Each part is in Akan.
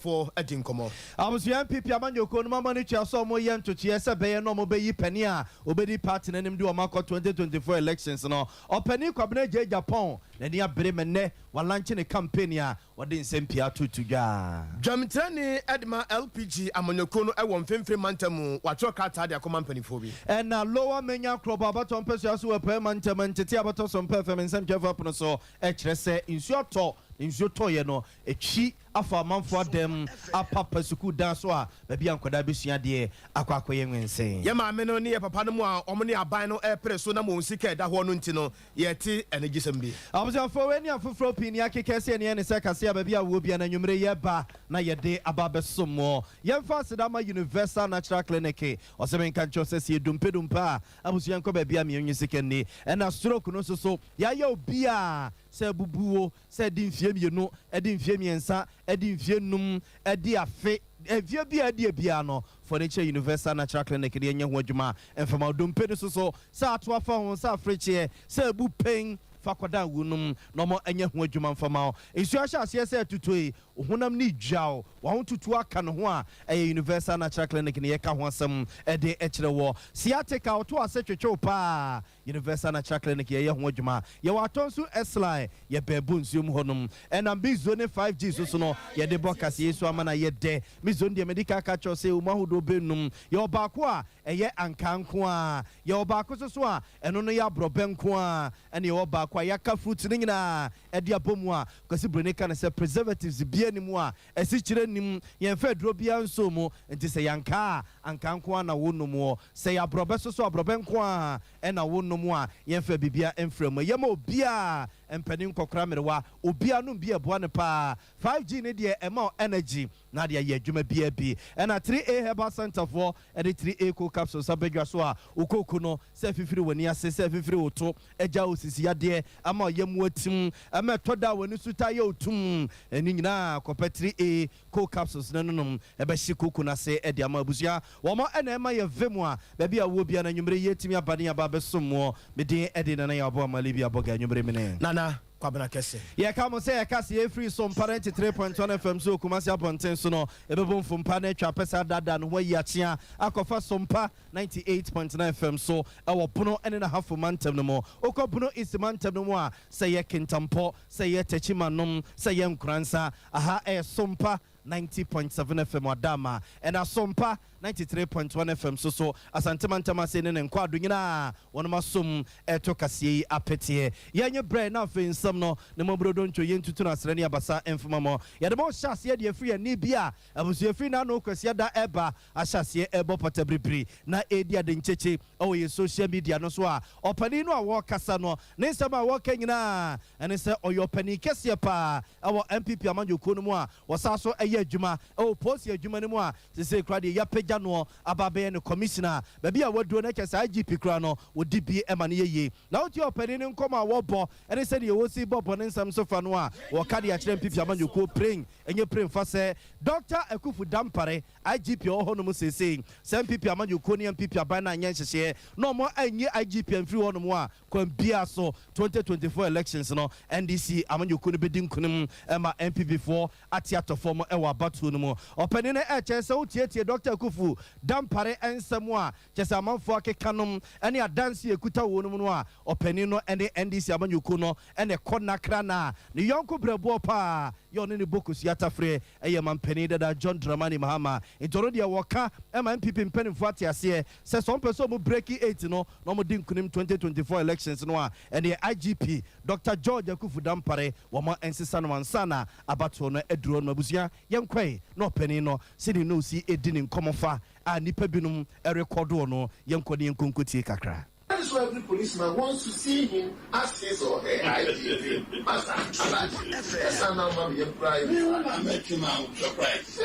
for a dinkomo. I was young people, Amanyoko, Mamma, so more young to Chiesa Bay, no more Bay Penia, Obedi Party, and him do a mark 2024 elections, no, or Penny Cabinet J. Japan, then you Bremen, while launching a campaign, what didn't send Pia to ga. Jamtani Edma LPG, Amanyoko, I want Fim Mantamu, what your cat had a company for me. And now lower mania crop about on Persias who are permanent to Tiabatos some performance and Jeff up so, HSA in short talk. In Zotoye no a chi afa manfo dem apapa suku danso a baby ankoda besua de akwakoye nwensen ye ma me no ne papa no mu a omne aban no e pre so na mo nsika da ho no nti no ye ti energisem bi abuja for when you afro pin ya kekese ne ne sekase a baby a wo bia na nwumre ye ba na ye de ababesomo ye mfa sedama universal natural clinic o se men kan cho se si dumpedumpa abuja nko baby a me nwisika ni e na stroke no so ya ye obi a se bubuo se di mfie mienu edi mfie miensa edi mfie num edi afe evie bia di bia no furniture universal natural clinic de enye ho adwuma enfama odompe no so sa ato afa ho sa afreche sa bu pen fakoda wunum no mo enye ho adwuma mfama esu ahya ase se tutoi ohunam ni dwao wa ho tutu aka no ho a universal natural clinic ne ye ka ho asem ede ekire wo siatica oto ase twetwe pa universal natural clinic ye ho adwuma ye wa tonsu S-line ye bebu nsuom honum enam bi zone 5G so no ye de bokase yesu amana ye de mi zone de medical catch say umahudo benum ye obako a eye ankanko a ye obako so a eno no ya brobenko a ene ye obako a yaka fruit ni nyina e de abomu a kwasi bronika na say preservatives bia ni mu a esi kire nim ye mfa duro bia nso mu enti say yanka ankanko a na wonum say ya brobe so abrobenko a e na wonum a ye mfa bibia emfrem ye ma obia empenin kokra merewa obia no bia boa ne pa 5G ne de ema energy na de ye adwuma bia bi e na 3A herbal center for e de 3A co capsules abedwa so a okoku no se fifiri woni ase se fifiri oto eja osisi ade ama ye mu atim ama toda woni suta ye otum eni nyina kopa 3A co capsules nanunum e be shi koku na se e de ama abusia wo mo ena ema ye vemu a ba bia wo bia na nwumre ye timi abane aba besomo me de e de na ya abo amali bia boga nwumre mene nana kwabena kese ye ka mo say ye ka se free Sompa 93.1 FM so kumasi abonten so no e be bom fompa na twa pesa dada no hoyi atia akofa Sompa 98.9 FM so e wo pono ene na half mantam no mo okopono is mantam no mo a say ye kintampo say ye techimanom say ye nkransa aha e Sompa 90.7 FM Adama and a Sompa 93.1 FM so asantema se ne nkwado nyina wonoma som etokase apetie yenye bre na fe nsam no ne mobrodo ncho yentutu na srani abasa enfamamo ye de mo hyase de free ni bia abusu free na no kwase da eba ahyase ebo potabribri na edia de ncheche o ye social media no so a opani no a wo kasa no ne nsam a wo kanyina ene se oyopani kese pa awo MPP amanjoko no mu a wo sa so adwuma o post adwuma ne mu a se kra de ya pagya no ababe ne commissioner baby a wadu na kyesa IGP kra no wodi bi ema ne yeye na oti opani ne nkoma a wobo ene se de wo si bobo ne nsam so fa no a wo ka de ya kire MPP amanyoko praying enye praying fa se Dr. Ekufu Dampare IGP o ho no mu sese MPP amanyoko ne MPP aban na anya nhyehyɛ no mo anye IGP amfiri ho no mu a kwan bia so 2024 elections no NDC amanyoko no bedi nkunum ema MPP for atiato form ewa batu no mu opani ne kyese utietie Dr. Ekufu Dampare ensemu a kyese amanfo akekanom ene adanse ekuta wo no mu no a opani no ene NDC amanyoko no ene konakra na ne yonko brebo pa yo ne bokus yatafre eye mampani dada John Dramani Mahama intoro dia woka ema MPP mpanimfo atiase se some person mo breaking 8 no no mo dinkunim 2024 elections no a ene IGP Dr. George Ekufu Dampare wo mo ensisa no ansana abato no eduro no abusia yenkwai no opani no sidi no si edini nkomofa a nipa binum record no yenkodi yenkonkotie kakra. That is why every policeman wants to see him as his or her IGP. Master, yes, I'm not going to cry. You make him out surprised.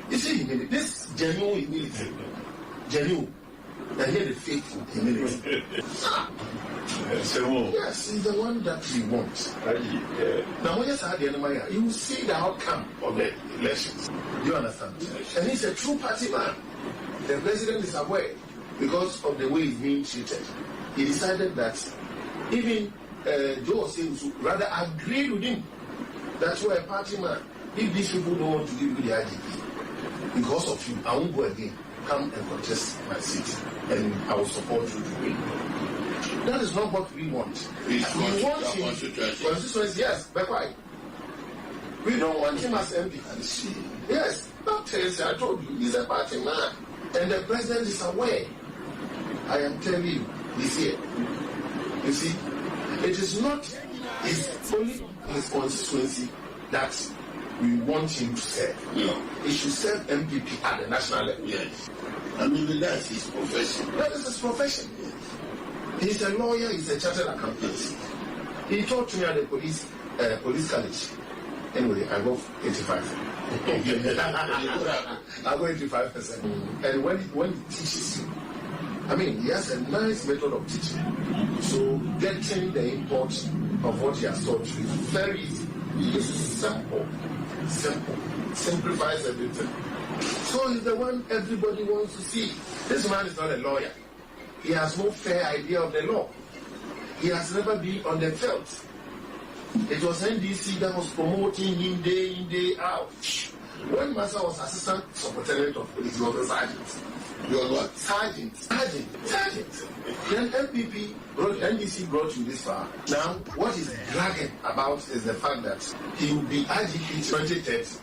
You see, this genuine humility, genuine, and here the faithful humility. Yes, he's the one that we want. Now, when you say the enemy, you will see the outcome of the elections. Do you understand? And he's a true party man. The president is aware. Because of the way he's being treated, he decided that even Joe Osei rather agreed with him. That's why a party man if these people don't want to give you the IGP, because of you, I won't go again. Come and contest my seat, and I will support you to win. That is not what we want. We want him. Constituency, yes, but why? We don't want him as MP. Yes, not Teresa. I told you, he's a party man, and the president is aware. I am telling you, he's here. You see, it is not his only his constituency that we want him to serve. No. He should serve MPP at the national level. Yes. I mean, that's his profession. That is his profession. Yes. He's a lawyer, he's a chartered accountant. He taught me at the police college. Anyway, I got 85. I got 85%. And when he teaches you, I mean, he has a nice method of teaching. So getting the import of what he has taught you is very easy. It's simple. Simplifies everything. So he's the one everybody wants to see. This man is not a lawyer. He has no fair idea of the law. He has never been on the field. It was NDC that was promoting him day in, day out. When Massa was assistant superintendent of police, he was a sergeant. You are what? Sergeant. Then NDC brought you this far. Now, what is dragging about is the fact that he will be IGP 2030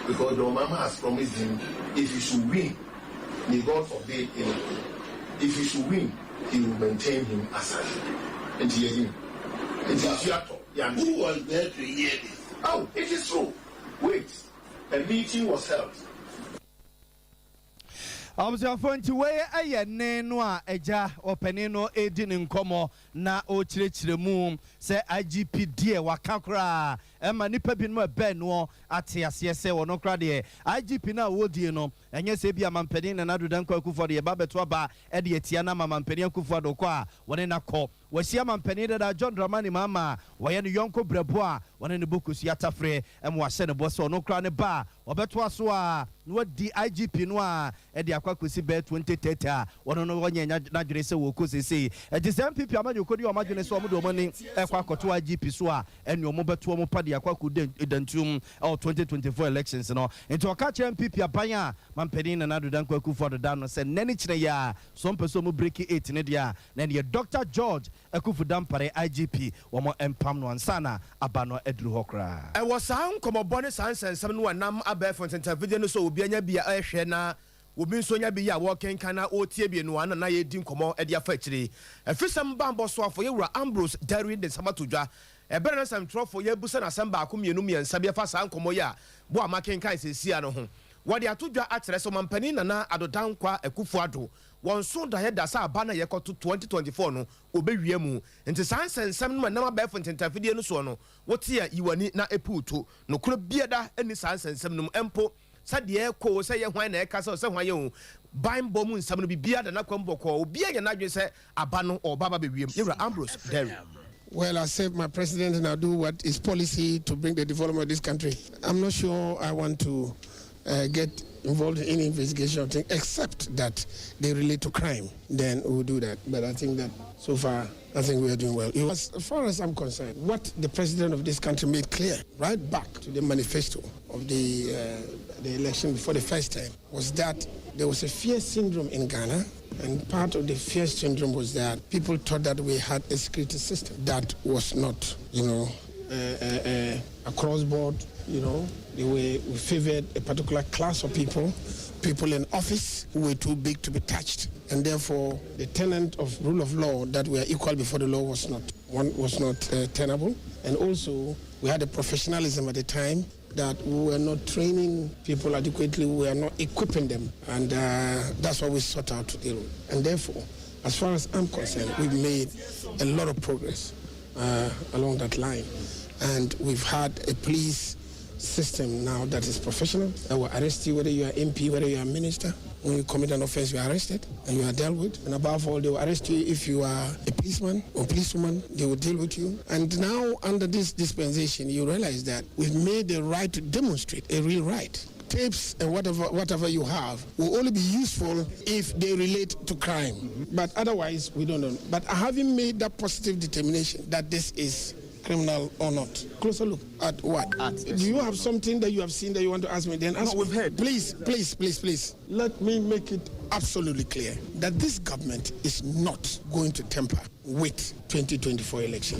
because the Obama has promised him if he should win, may God forbid anything. If he should win, he will maintain him as IGP. And he is who was there to hear this? Oh, it is true. Wait, a meeting was held. Abusuafo nti weye aye ne no a eja opani no edi ne nkomo na o kirechiremu se IGP die wakakra ema nipa bi no ebe no ate ase se wono kra de IGP na wodie no enye se bia mampani na nadodan kwa akufo de ba beto aba e de etia na mampani akufo do kwa wone na ko wasia mampani da John Dramani mama waye no yonko brabo a wone ne bokusu yatafre em wahye ne boso no kra ne ba obeto aso a no di IGP no a e de akwakosi be 2030 a wono no wonye na dwere se wo kosese e de MPP amanyo kodi o madwene so omo mani e kwa koto IGP so a enu omo beto omo pade akwaku dentum 2024 elections no enti o ka che MPP abanya mampani na nadodan kwaku for the down se nani kire ya some person mo break 8 ne dia na ne Dr. George Akufu Dampare IGP womo empam no ansana abano edru hokra e was an komo bone sansensem no nam abefo interview no so obi anya bia ehwe na obi nso nya bi ya working kana otie bi no na ye di nkomo e dia fa kire efisem bambo so afo ye wura Ambrose during the samatodwa ebere na sam trofo ye busa na samba akomienu miensa bi fa sa nkomo ya bo amaken kan sesia no ho wode atodwa akyere so mampani na adodankwa Akufu ado wonso da ye da sa aba na ye koto 2024 no obewie mu nti sansensem no na mabefo ntentafidie no so no wote ya iwani na eputo no kro bieda ani sansensem no empo sade ko se ye hwan na e kasa se hwan ye hu bimbo mu nsam no bibia da na kwambo ko obi anya na dwe se aba no obaba bewiem yewra Ambrose Derry. Well, I said my president and I do what is policy to bring the development of this country. I'm not sure I want to get involved in any investigation of things except that they relate to crime. Then we'll do that. But I think that so far, I think we are doing well. As far as I'm concerned, what the president of this country made clear right back to the manifesto of the election before the first time was that there was a fear syndrome in Ghana, and part of the fear syndrome was that people thought that we had a security system that was not, across board, we favored a particular class of people in office who were too big to be touched, and therefore the tenet of rule of law that we are equal before the law was not tenable, and also we had a professionalism at the time that we were not training people adequately, we were not equipping them, and that's what we sought out to deal with. And therefore, as far as I'm concerned, we've made a lot of progress along that line, and we've had a police system now that is professional, that will arrest you whether you are MP, whether you are minister. When you commit an offense, you are arrested and you are dealt with. And above all, they will arrest you if you are a policeman or policewoman. They will deal with you. And now, under this dispensation, you realize that we've made the right to demonstrate a real right. Tapes and whatever you have will only be useful if they relate to crime. But otherwise, we don't know. But having made that positive determination that this is criminal or not? Closer look at what? Do you have something that you have seen that you want to ask me? Then ask. No, we've heard. Please. Let me make it absolutely clear that this government is not going to tamper with 2024 election.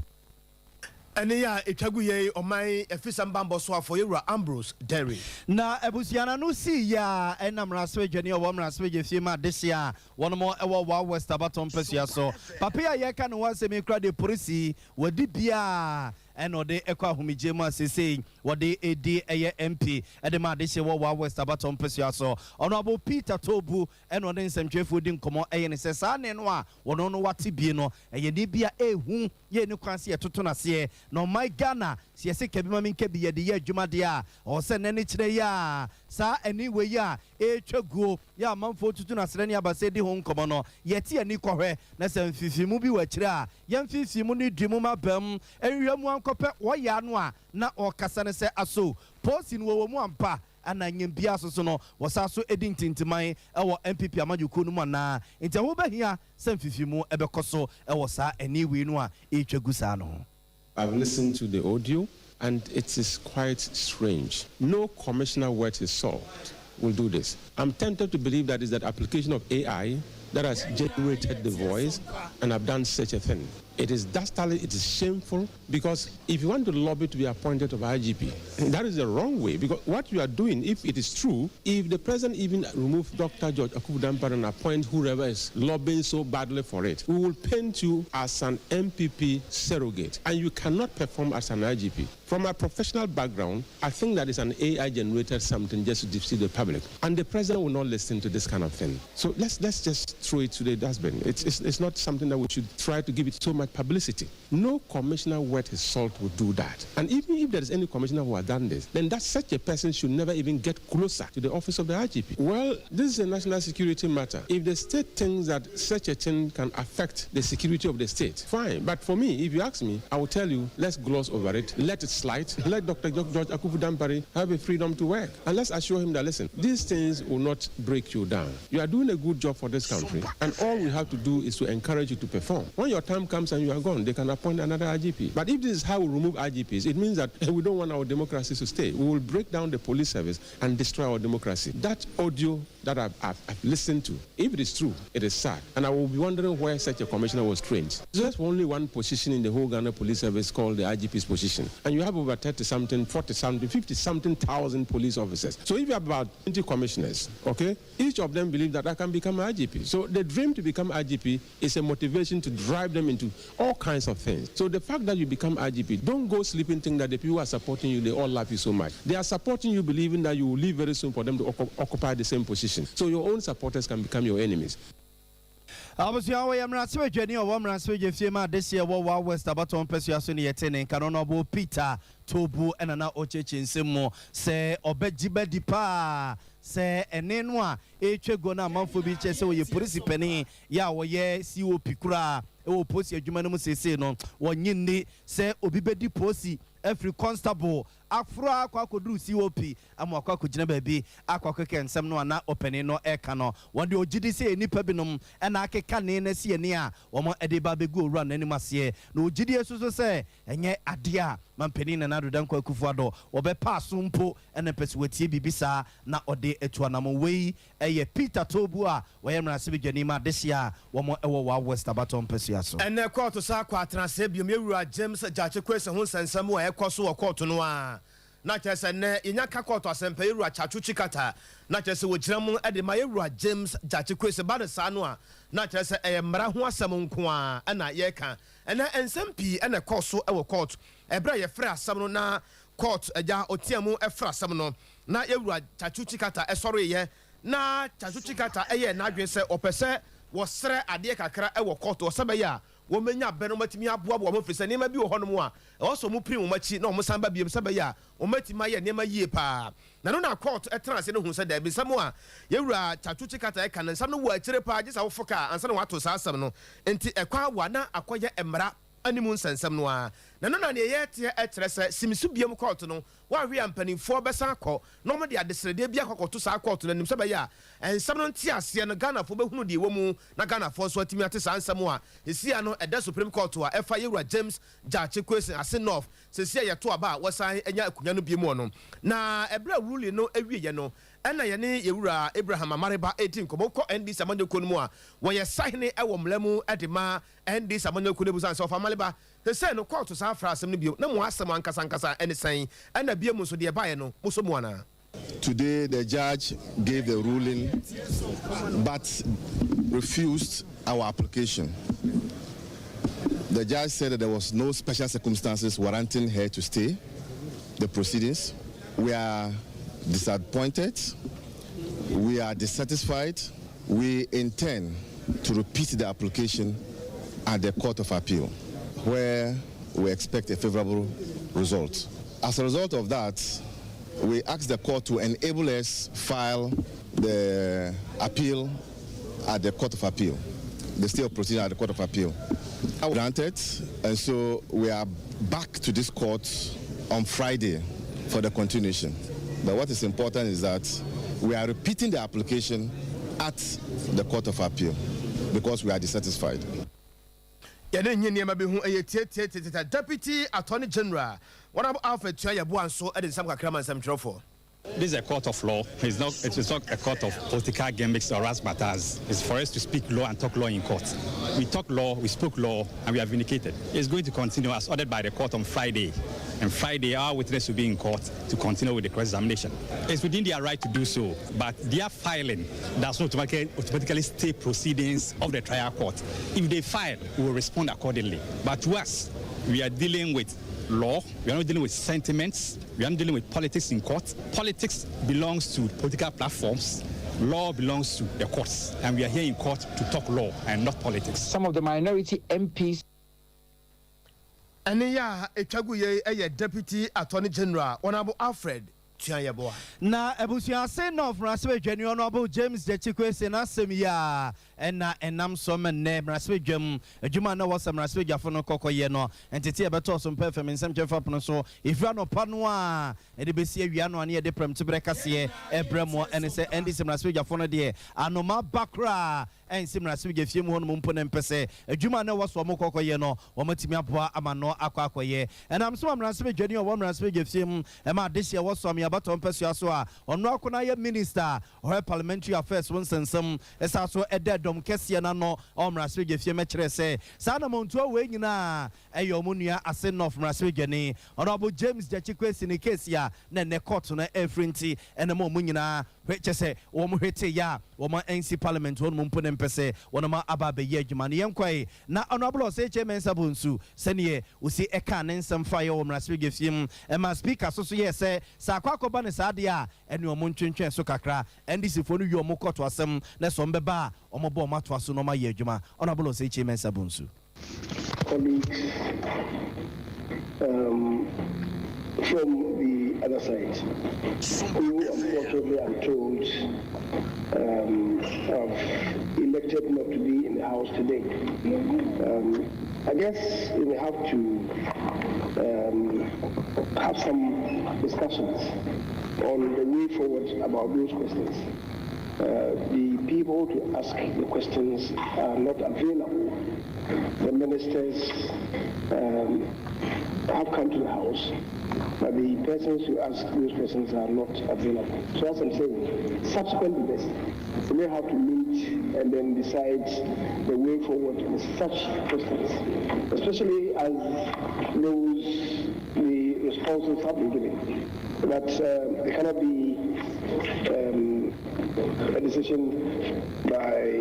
Ene ya etwagu ye oman efisam bambo so afo yewura Ambrose Derry na ebusiana no si ya enamra so adwani owo mra so agefie ma desia wono mo ewo wa West Abaton Pesua so papa ya ye ka no wa se me kra de polisi wadi bia eno de ekwa ahomije mu asese wode edi eye MP edema de hye wo wa West Abaton Pesua so Honorable Peter Tobu eno de nsamtwefo di nkomo eye ne se sa ne no a wono no wate bie no eye ni bia ehu ye ni kwanse etoto na se no my Ghana si se kebima min kebi ye de ye adwuma de a o se ne ne kire ya sa anyway ya etwaguo ya manfo tutu na sere ne abase di ho nkomo no ye ti ani kohwe na se mfifimu bi wa kire a ye mfifimu ni dwimu mabam enhwemu ankope wo ya no a na o kasa ne se aso posi no wo mu ampa ana nyembia so no wasa so edin tintiman ewo MPP amajuku no mu na nti ho bahia se mfifimu ebekoso ewo sa anyway no a etwagu sa no. I've listened to the audio and it is quite strange. No commissioner worth his salt will do this. I'm tempted to believe that is that application of AI that has generated the voice and have done such a thing. It is dastardly, it is shameful, because if you want to lobby to be appointed of IGP, that is the wrong way, because what you are doing, if it is true, if the president even remove Dr. George Akufu Dampare and appoint whoever is lobbying so badly for it, we will paint you as an MPP surrogate, and you cannot perform as an IGP. From my professional background, I think that is an AI generated something just to deceive the public, and the president will not listen to this kind of thing. So let's just throw it to the dustbin. It's not something that we should try to give it so much publicity. No commissioner worth his salt would do that. And even if there is any commissioner who has done this, then that such a person should never even get closer to the office of the IGP. Well, this is a national security matter. If the state thinks that such a thing can affect the security of the state, fine. But for me, if you ask me, I will tell you, let's gloss over it, let it slide, let Dr. George Akufu Dampare have a freedom to work. And let's assure him that, listen, these things will not break you down. You are doing a good job for this country, and all we have to do is to encourage you to perform. When your time comes and you are gone, they can appoint another IGP. But if this is how we remove IGPs, it means that we don't want our democracy to stay. We will break down the police service and destroy our democracy. That audio that I've listened to, if it is true, it is sad. And I will be wondering where such a commissioner was trained. There's only one position in the whole Ghana police service called the IGP's position. And you have over 30-something, 40-something, 50-something thousand police officers. So if you have about 20 commissioners, okay, each of them believe that I can become an IGP. So the dream to become IGP is a motivation to drive them into all kinds of things. So the fact that you become IGP, don't go sleeping thinking that the people who are supporting you, they all love you so much. They are supporting you believing that you will leave very soon for them to occupy the same position. So your own supporters can become your enemies. Abusia we amra se adwani o amra se agefie ma this year wo West Abaton Pesua so ne yete ne nka no bo Peter Tobu enana ocheche nsemo se obegiba dipa se ene no a etwego na amanfo bi che se wo ye police pani ya wo ye COP kura e wo posi adwuma no mu sese no wo nyinni se obi bedi posi every constable afro akwa koduru COP amu akwa kugina baabi akwa keke nsem no na openi no eka no wonde ogidi se enipa binom na akeka ne na sie ne a wo edeba begu owura na animase na ogidi esuso se enye ade a mampeni na nadodan kwa kufuado wo be pass mpo na pesuwatie bibisa na ode etuanam wei eye Peter Tobu a wo yemra se bidwani ma desia wo ewo wa West Abaton Pesua so ene court sa kwa transe biom yewura James Jache kwese ho sansam a ekoso wo court no a na kyese ne inyaka court asempa yewura Chachuchi kata na kyese wo giram ede ma yewura James Jache kwese ba de sa no a na kyese mra ho asem nko a na ye ka ene ensem pi ene koso e wo court ebra ye fra asem no na court eja otiamu e fra asem no na yewura Chachuchi kata esoro ye na Chachuchi kata eye na adwen se opese wo sere ade kakra e wo court wo sebe ya wo menya beno matimi aboabo wo frisa nema bi wo hono mu a also mu prim wo machi na wo samba biem sebe ya wo matima ye nema yie pa na no na court etrance no hu se da bi samo a yewura Chachuchi kata e kan nsam no wo akire pa gisa wo foka ansa na wato sa asam no enti ekwa wa na akoye emra animu nsansam no a na no na ne yɛte ɛkyerɛ sɛ simisu biam court no wa hwe ampanimfoɔ bɛsan akɔ na ɔmo de adesrɛde bi akɔkɔto saa court no anim sɛ bɛyɛ a nsɛm no nte aseɛ no Ghanafoɔ bɛhunu deɛ wɔ mu na Ghanafoɔ nso atumi ate saa nsɛm a ɛsia no ɛda Supreme Court a ɛfa yɛwura James Gyakye Kwesi ase North sɛsia yɛto aba a wɔsan anya akonnwa no bi mu no na ɛbrɛ ruling no awieɛ no ɛna yɛne yɛwura Abraham Amareba 18 nkɔmmɔ kɔ ND Samanyɔkuo no mu a wɔyɛ sahene ɛwɔ mmla mu ɛde ma ND Samanyɔkuo no busan sɛ ɔfa Amareba sɛ no court saa fra asɛm no bio na mo asɛm ankasa ɛne sɛn ɛna bia mu so deɛ baeɛ no mo so mu ana. Today, the judge gave the ruling but refused our application. The judge said that there was no special circumstances warranting her to stay the proceedings. We are disappointed. We are dissatisfied. We intend to repeat the application at the Court of Appeal, where we expect a favorable result. As a result of that, we ask the court to enable us file the appeal at the Court of Appeal, the stay of proceeding at the Court of Appeal. Granted, and so we are back to this court on Friday for the continuation. But what is important is that we are repeating the application at the Court of Appeal because we are dissatisfied. Deputy Attorney General, what about Alfred Chiayabu and so Edin Sam Kakraman Sam Trofo? This is a court of law. It is not a court of political gimmicks or razzmatazz. It's for us to speak law and talk law in court. We talk law, we spoke law, and we are vindicated. It's going to continue as ordered by the court on Friday. And Friday, our witness will be in court to continue with the cross-examination. It's within their right to do so, but their filing does not automatically stay proceedings of the trial court. If they file, we will respond accordingly. But to us, we are dealing with law. We are not dealing with sentiments. We are not dealing with politics in court. Politics belongs to political platforms. Law belongs to the courts. And we are here in court to talk law and not politics. Some of the minority MPs. And yeah, a Deputy Attorney General, Honorable Alfred Chiayabu. Na ebusia say no from Raswe Junior Honorable James Gyakye Kwesi na semia ena enam so menne Raswe Dwam adwuma na wasam Raswe Gyafo no kokoye no entete ebeto so mpa fam nsem kyefa pono so ifra no pa no a e de besi awia no ane e de prem tibere kase ebremo ene se endi sem Raswe Gyafo no de anoma bakra ensim Raswe Gyafie mu hono mpo ne mpese adwuma na waso mo kokoye no wo matimi aboa amano akwakoye enam so Raswe Junior wo Raswe Gyafie mu e ma de hye waso baton pesua so a ono akona ye minister or parliamentary affairs won sensem esa so ededom kese na no Raswe Gyafie mekere se sa na montu we nyina eyo munua ase no Raswe Gyani Honorable James Gyakye Kwesi ne case ya na ne court na efrinti ene mo nyina hweche se wo mo hwete ya wo ma NC parliament won mo mpo ne mpese won ma aba be ye adwuma ne yenkwai na Honorable Ose Chairman Sabunsu sene usi eka ne nsem fa ye wo Raswe Gyafie e ma speaker so ye se sa akoba ne saade a ene omo ntwentwen so kakra NDC fo no wi omo koto asem na so mbeba omo bo mato aso no ma ye adwuma Honorable Ose Chairman Sabunsu. Colleagues from the other side who unfortunately I'm told have elected not to be in the house today. I guess we may have to have some discussions on the way forward about those questions. The people to ask the questions are not available. The ministers have come to the house, but the persons who ask those questions are not available. So as I'm saying, subsequent to this, we may have to meet and then decide the way forward with such questions, especially as the responses have been given. But it cannot be a decision by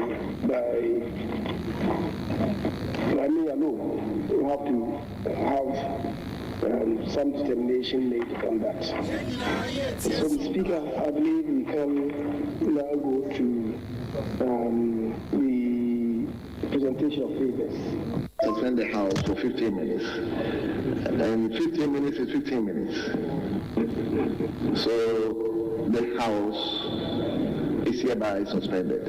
me alone. We have to have some determination made on that. So, Mr. Speaker, I believe we can now go to the presentation of papers. Suspend the House for 15 minutes. And then 15 minutes is 15 minutes. So the House is hereby suspended.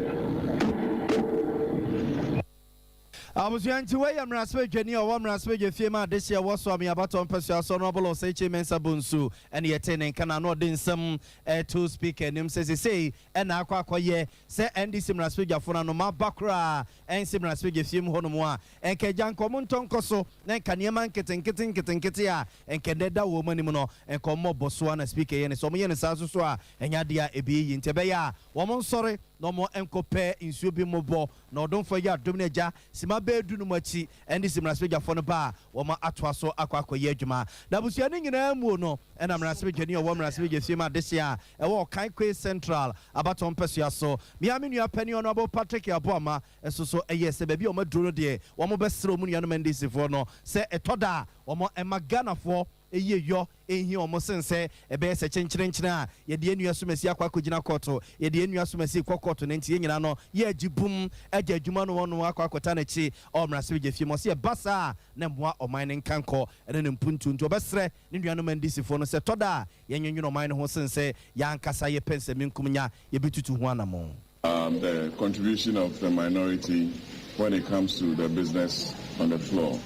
Abusuanti we yamraspe dwani o wamraspe dwefie ma dehye wo so am yabato mpesua so no bolo say mensa bonsu ene yete ne kana no de nsam to speak enim say na akwakoye say NDC mraspe dwafo na no mabakra ensi mraspe dwefie mu hono a enke jankom ntonkoso na enka niema nkete a enke deda wo manim no enko moboso na speaker ye ne so mo ye ne saso so a enya dia ebi yi ntebe ya wo mo nsore no mo enkope insuo bi mobo na odon fo ya domineja sima be dunu machi endi simraspeja fo no ba wo ma atoa so akwakoye adwuma da busua ni nyina mu no ena mraspeja ni wo mraspeja fie ma desia e wo Kankwe Central abaton pesua so miami nua pani ono abo Patrick Aboama esoso eye se baby o maduro de wo mo besro mu nua no mendisi fo no se etoda wo mo emagana fo eye yo ehi omo sense ebe se chencherenchene a ye de enua somasi akwakogina koto ye de enua somasi kokoto ne ntie nyina no ye agibum agya adwuma no wono akwakota na chi omrase je fie mo se basa na mmoa oman ne nkanko ene ne mpuntu nto obesre ne nua no mandisifo no se toda ye nwenweno oman ne ho sense ya nkasa ye pense minkumnya ye bitutu ho anamo. The contribution of the minority when it comes to the business on the floor.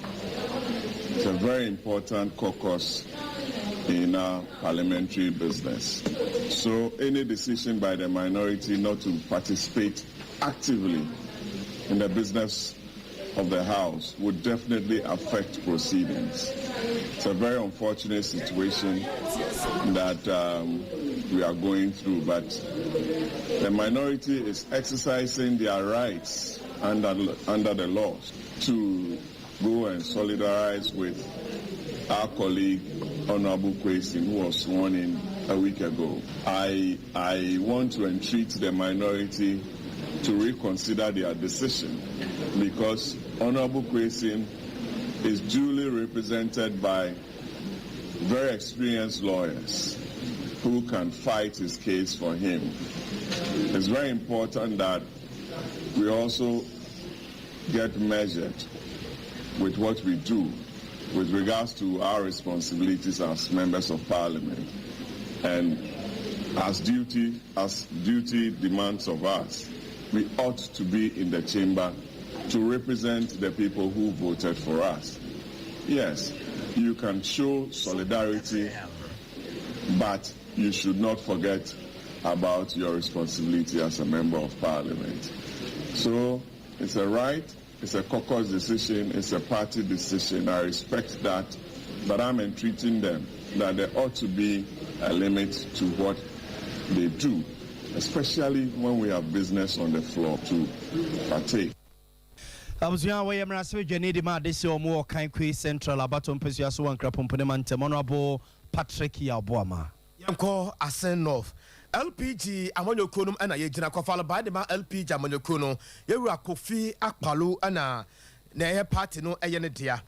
It's a very important caucus in our parliamentary business. So any decision by the minority not to participate actively in the business of the House would definitely affect proceedings. It's a very unfortunate situation that we are going through, but the minority is exercising their rights under the laws to go and solidarize with our colleague Honorable Kwesi, who was sworn in a week ago. I want to entreat the minority to reconsider their decision, because Honorable Kwesi is duly represented by very experienced lawyers who can fight his case for him. It's very important that we also get measured with what we do with regards to our responsibilities as members of parliament, and as duty demands of us, we ought to be in the chamber to represent the people who voted for us. Yes, you can show solidarity, but you should not forget about your responsibility as a member of parliament. So it's a right. It's a caucus decision, it's a party decision. I respect that, but I'm entreating them that there ought to be a limit to what they do, especially when we have business on the floor to partake. Abuzua we yamrase dwani di ma desi omo Kankwe Central abaton pesua so wankra pompone mantem honorable Patrick Aboama. Yanko Asenov LPG amonyokunum ana ye gina kwafala ba de ma LPG amonyokunum yewura Kofi Akpalo ana na ye party no eye ne dia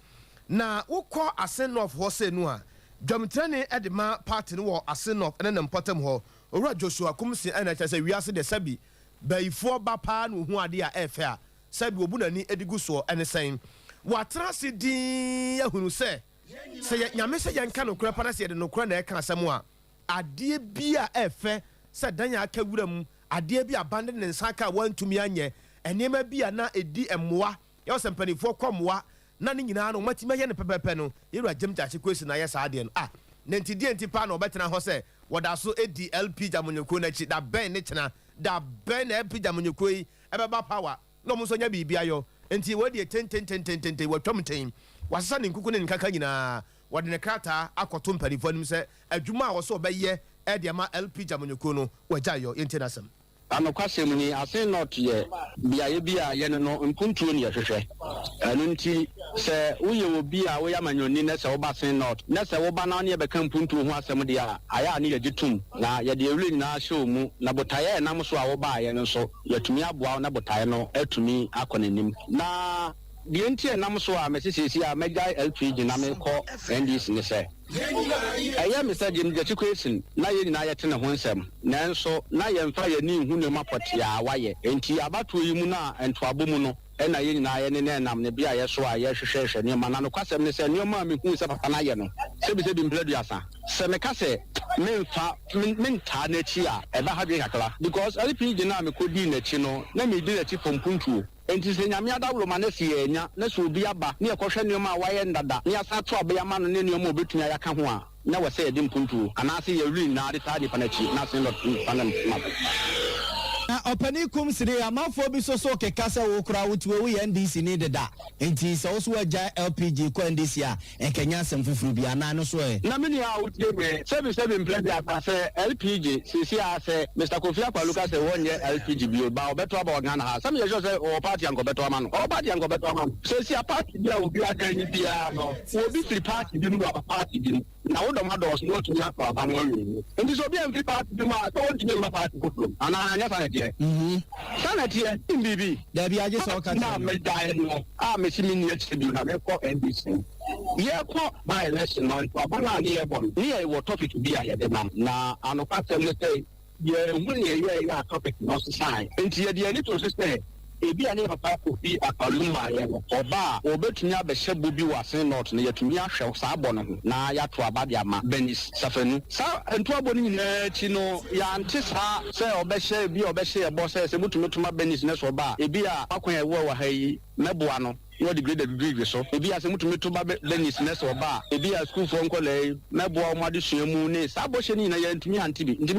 na wokọ Asenov ho se no a dwamtene e de ma party no wo Asenov ene ne mpotem ho owura Joshua Kumsi ana kyese wiase de sabi bayifo ba pa no hu ade a efe a sabi obunani edigu so ene sen watrase din ahunu se nyame se yanka no kura para se de no kura na e ka asem a ade bia efe se danya aka wuram ade bia bande ne nsaka wantumi anye enema bia na edi emmoa ye se mpanifo kwommoa na ne nyina no matime ye ne pepepe no yeru agem tache kwesi na ye sa ade no na ntidi entipa na obetena ho se woda so edi LP jamonyoko na chi da ben ne chena da ben LP jamonyoko yi ebeba power no mo so nya bibia yo enti wodi 10 watwamten wasasa ne nkuku ne nkaka nyina wode ne krata akoto mpanifo nim se adwuma a wo so obeye e de ma LP jamonyoko no wajayo yentinasem anokwasem ni ase not ye biaye bia ye no mpuntuo ne yehwehwe anu nti se uye obi a wo yamanyoni na se wo ba sen not na se wo ba na ne be kan mpuntuo ho asem de a aya ne ye gitum na ye de ewle nyina show mu na botaye nam so a wo ba ye no so yetumi aboa na botaye no atumi akonanim na the entire Namso, Mrs. Mega LPG Nameko, and this is say. I am Mr. Jim the question, Nayan Nayatin Honsem, Nanso, Nayan Fire Nim Hunapatia, Waye, and Tiabatu Yumuna and Twabumuno, and I in I and I'm the Bia, so I share near Manano Casam, they say, no mammy who is a Panayano. Sebi been blood yasa. Semecase, men tarnechia, ever having a class, because LP dynamic could be Nechino, let me do a chip from Puntu. And to say, Yamiada Romanesi, this will be a back near Koshanuma, Wayan Dada, near Satua Beaman and Nino Mobitia Yakamua. Never say a dim Puntu, and I see a ring, not a tiny Panachi, nothing but Panam. Na opani kum sire amafo bi so ke kasa wo kura wutu we NDC ni deda enti so also agya LPG ko NDC a enkanya asem fufuru bi ana no so e na me ni a wutu me 77 play aka say LPG sisi a say Mr. Kofi Akwaluka say wonye LPG bi ba obeto aba Ghana ha some ye say o party anko beto ama no o party anko beto ama sisi a party bi a obi aka ni bia no obi free party bi no aba party bi na wo dom ados no to ya pa ba no wi enti so bi am free party bi ma to wonti me party ko ana anya fa ne Sanity, baby. There be a just all kinds of dying. Me see me near to have a call NBC. Yeah, my election on Papa near one. Near what topic to be I had them. Now, I know what I'm say. Yeah, when you are topic not sign. And here the little sister. Ebi ane papa Kofi Akwaluka oba obetumi abehye bobi wase not na yatumi ahwe saa abo no ho na yato abade ama Benis Safanu sa ento abo ni nyina chi no ya ante sa se obehye bi obehye ebo se mutumi tuma Benis ne so ba ebi a akwan ewo wa ha yi meboa no no degree so ebi a se mutumi tuma Benis ne so ba ebi a school for nkole meboa mo ade suamu ne sa abo hye ni na ya ntumi ante bi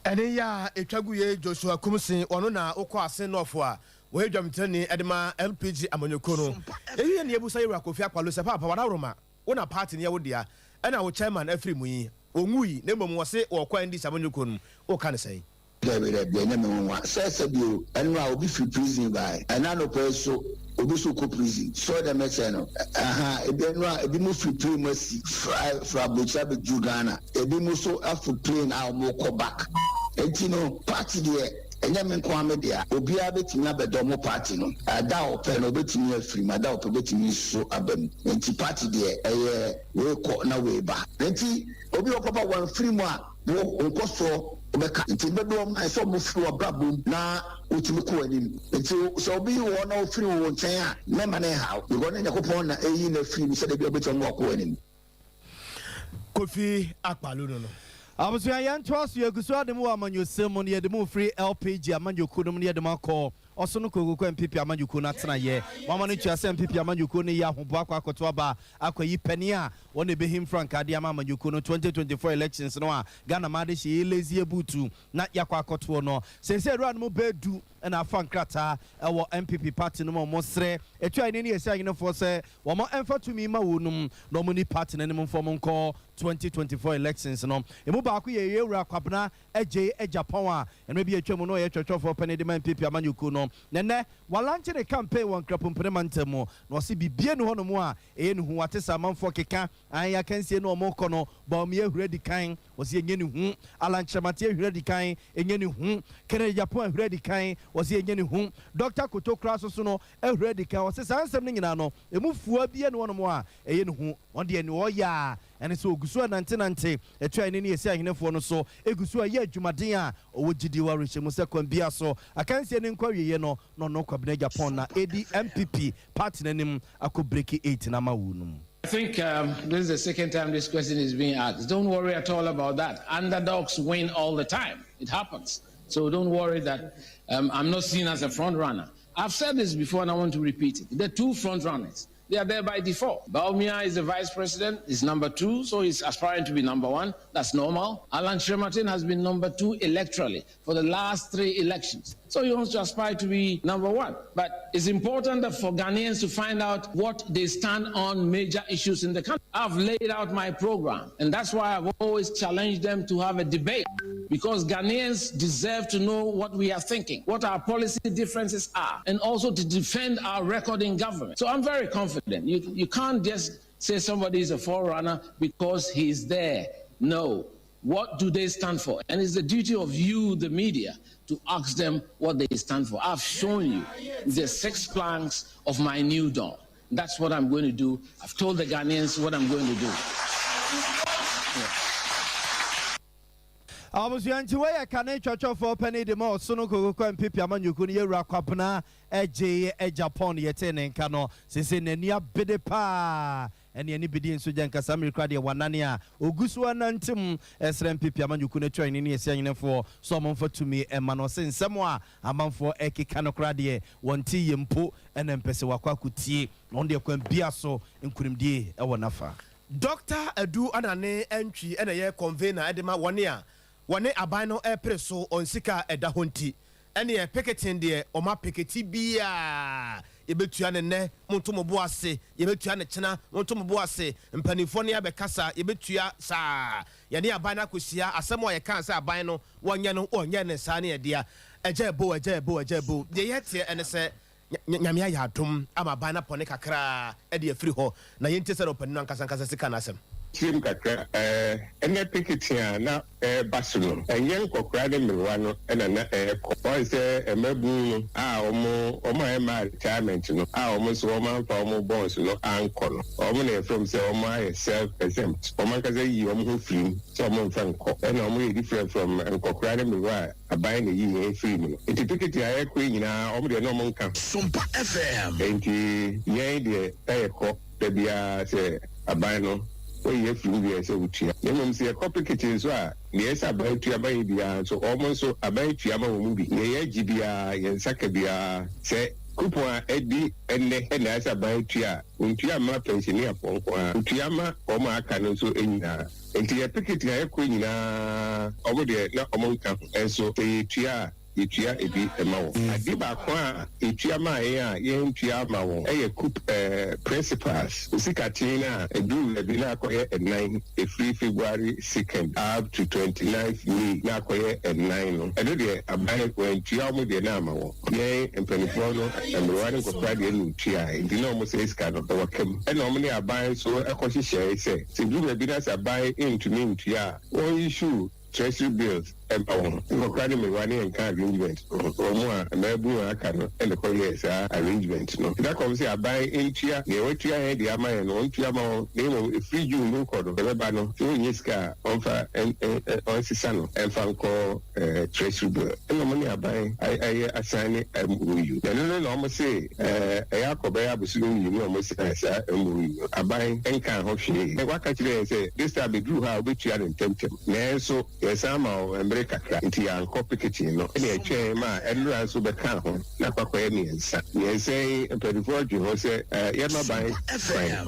ɛne ya etwaguye Joshua Kumsin ɔno na okɔ ase nɔfo a wɔyɛ dwamtani ɛdema LPG amanyɔko no eyi ne ebusa yɛwura Kofi Akwaluka papa wada roma wona party ne yɛwodia ɛna wo chairman afiri mu yi ongui ne mmom wɔse wɔkɔ ndi amanyɔko no o kan sɛ David enya me nwa sɛ bio ɛno a obi free prison by ɛna no pɛ so obi so ko prison so the message no ebi no a ebi mo free plane masi fra bocha be Ghana ebi mo so afu plane a mo kɔ back enti no party de enya me nko ame dia obi a betimi abedo mo party no ada opɛ no betimi afiri ma da opɛ betimi so abam enti party de ɛyɛ we kɔ na we ba enti obi okɔba wan free mu a wo nko so obeka nti bedo ma so mo free obrabom na otimi kɔ anim nti so obi wo na ofiri wo nkyɛn a mema na ha because na Yakobon na eyi na free mi sɛ de bi obetimi kɔ anim Kofi Akwaluka no Abusuya yantoaso yagusu ademu wa amanyosem ne yedemu free LPG amanyoko no ne yedemu akɔ ɔso no kokoko MPP amanyoko na tena ye mama no tua sɛ MPP amanyoko ne ya hobo akɔto aba akɔyi pani a wɔne behim frank ade ama amanyoko no 2024 elections no a Ghana ma de hye lazy ebutu na yakɔ akɔto no sense ruwa no bedu na afa nkrata ɛwɔ MPP party no mo srɛ etwa ne ne yɛsɛ ayenefo sɛ wɔn ɛmfa tumi ma wonum na wɔn ni party na ne mo fɔm nkɔ 2024 elections no emu baako yɛ yewura kwabena agye Japan a ɛno bi atwa mu no yɛ twɛtwɛfo pɛne de man MPP amanyoko no nene walanche de campaign wan krapompere mantamo na ɔse bibie no hono mu a ɛyɛ ne hu wate sa manfo keka an ya kansie no ɔmo kɔ no ba ɔmo yɛ huradi kan ɔse ɛnyɛ ne hu alankyerɛmate huradi kan ɛnyɛ ne hu kene Japan huradi kan ɔse ɛnyɛ ne hu Dr. Kotokra so no huradi kan ɔse saa nsɛm no nyina no emu fua bie no hono mu a ɛyɛ ne hu ɔde ɛne ɔya ɛne so ogusu nante ɛtwa ne ne yɛsi ahenefo no so egusu a yɛ adwumaden a ɔwɔ gidi wa rehyɛmu sɛ kwambia so akansie ne nkɔwiye no no kwabena Japan na edi MPP party nanim akɔ break 8 na ma wunum. I think this is the second time this question is being asked. Don't worry at all about that. Underdogs win all the time. It happens. So don't worry that I'm not seen as a front runner. I've said this before and I want to repeat it. There are two front runners. They are there by default. Baumia is the vice president, is number 2, so he's aspiring to be number 1. That's normal. Alan Shermatin has been number 2 electorally for the last 3 elections. So he wants to aspire to be number 1. But it's important that for Ghanaians to find out what they stand on major issues in the country. I've laid out my program, and that's why I've always challenged them to have a debate, because Ghanaians deserve to know what we are thinking, what our policy differences are, and also to defend our record in government. So I'm very confident. You can't just say somebody is a forerunner because he's there. No. What do they stand for? And it's the duty of you, the media, to ask them what they stand for. I've shown you the 6 planks of my new dawn. That's what I'm going to do. I've told the Ghanaians what I'm going to do. Abusuanti we ka na twatwa for penny de mo so no kokoko mpipia manyuku ne yewura kwapna eje Japan yete ne nka no sese nani abede pa ene ani bidi nso gyan kasa mirikra de wanane a ogusu anantim esrem mpipia manyuku ne twa ne ne esi anyenefo so momfa tumi ema no sensem a amanfo ekeka no kra de wonti yempo ene mpese wakwakutie no de kwan bia so nkurimdie e wonafa Dr. Edu Anane entry ene ye convener edema wone a wone aban no preso on sika eda honti ene ye picketing de o ma picketi bia ye betua ne ne montomo bo ase ye betua ne chena montomo bo ase mpanifo ne abekasa ye betua sa ye ne aban na kosia asemo ye kan sa aban no wonye ne sa ne ye dia ejebo ye yete ene se nyamia ya dum ama aban na pone kakra e de afiri ho na ye ntese ro paninu ankasa sika na asem Tim kakra ene pikitia na basuno enyen kokra de mirwa no ena na ko se emebu a omo ema retirement no a omo so omo fa omo bonds no anko no omo na from say omo ay self exempt omo ka say yi omo ho free so omo fa nko ena omo ye different from kokra de mirwa abai na yi free no iti pikitia e ko nyina omo de no omo nka Sompa FM enti ye de ko de bia se abai no we flew there so utia nem say copy kitchen so a yes about to abai bia so almost so abai to ama wo bi ye gibia ye nsaka bia say coupon edi enne na as abai to a untia ma pensioner fonko a untia ma o ma aka no so enyina enti ye picket ya ko nyina omo de na omo nka enso etua etua ebi emawo adiba kwa etua ma ye ntua ma wo eye coup principals usikatina edu ebi na akoye 9 free February 2nd up to 29th May na akoye 9 no edo de abai ko ntua mo de na ma wo ye empanifo no emrwani ko pra de ntua ndi na mo se ska no wo kem e na mo ne abai so ekohihye se edu ebi na abai ntumi ntua o issue treasury bills empawon ngokrani mirwani and kind arrangement omo a mebu aka no and the police arrangement no that comes say abai entua ye wetua he de ama no ontua ma no free you no kodo beba no so nyiska onfa on sisa no enfa nko treasury bill no money abai I assign MOU no almost say yakobe abusuru you no almost say MOU abai enka ho hwe e waka kire say this time be drew how wetua in temtem na so yesama America nti ya nkopi kitchen no ene etwe ma enura so beka ho na kwakoye miensa yesay pediford ho se ye ma ban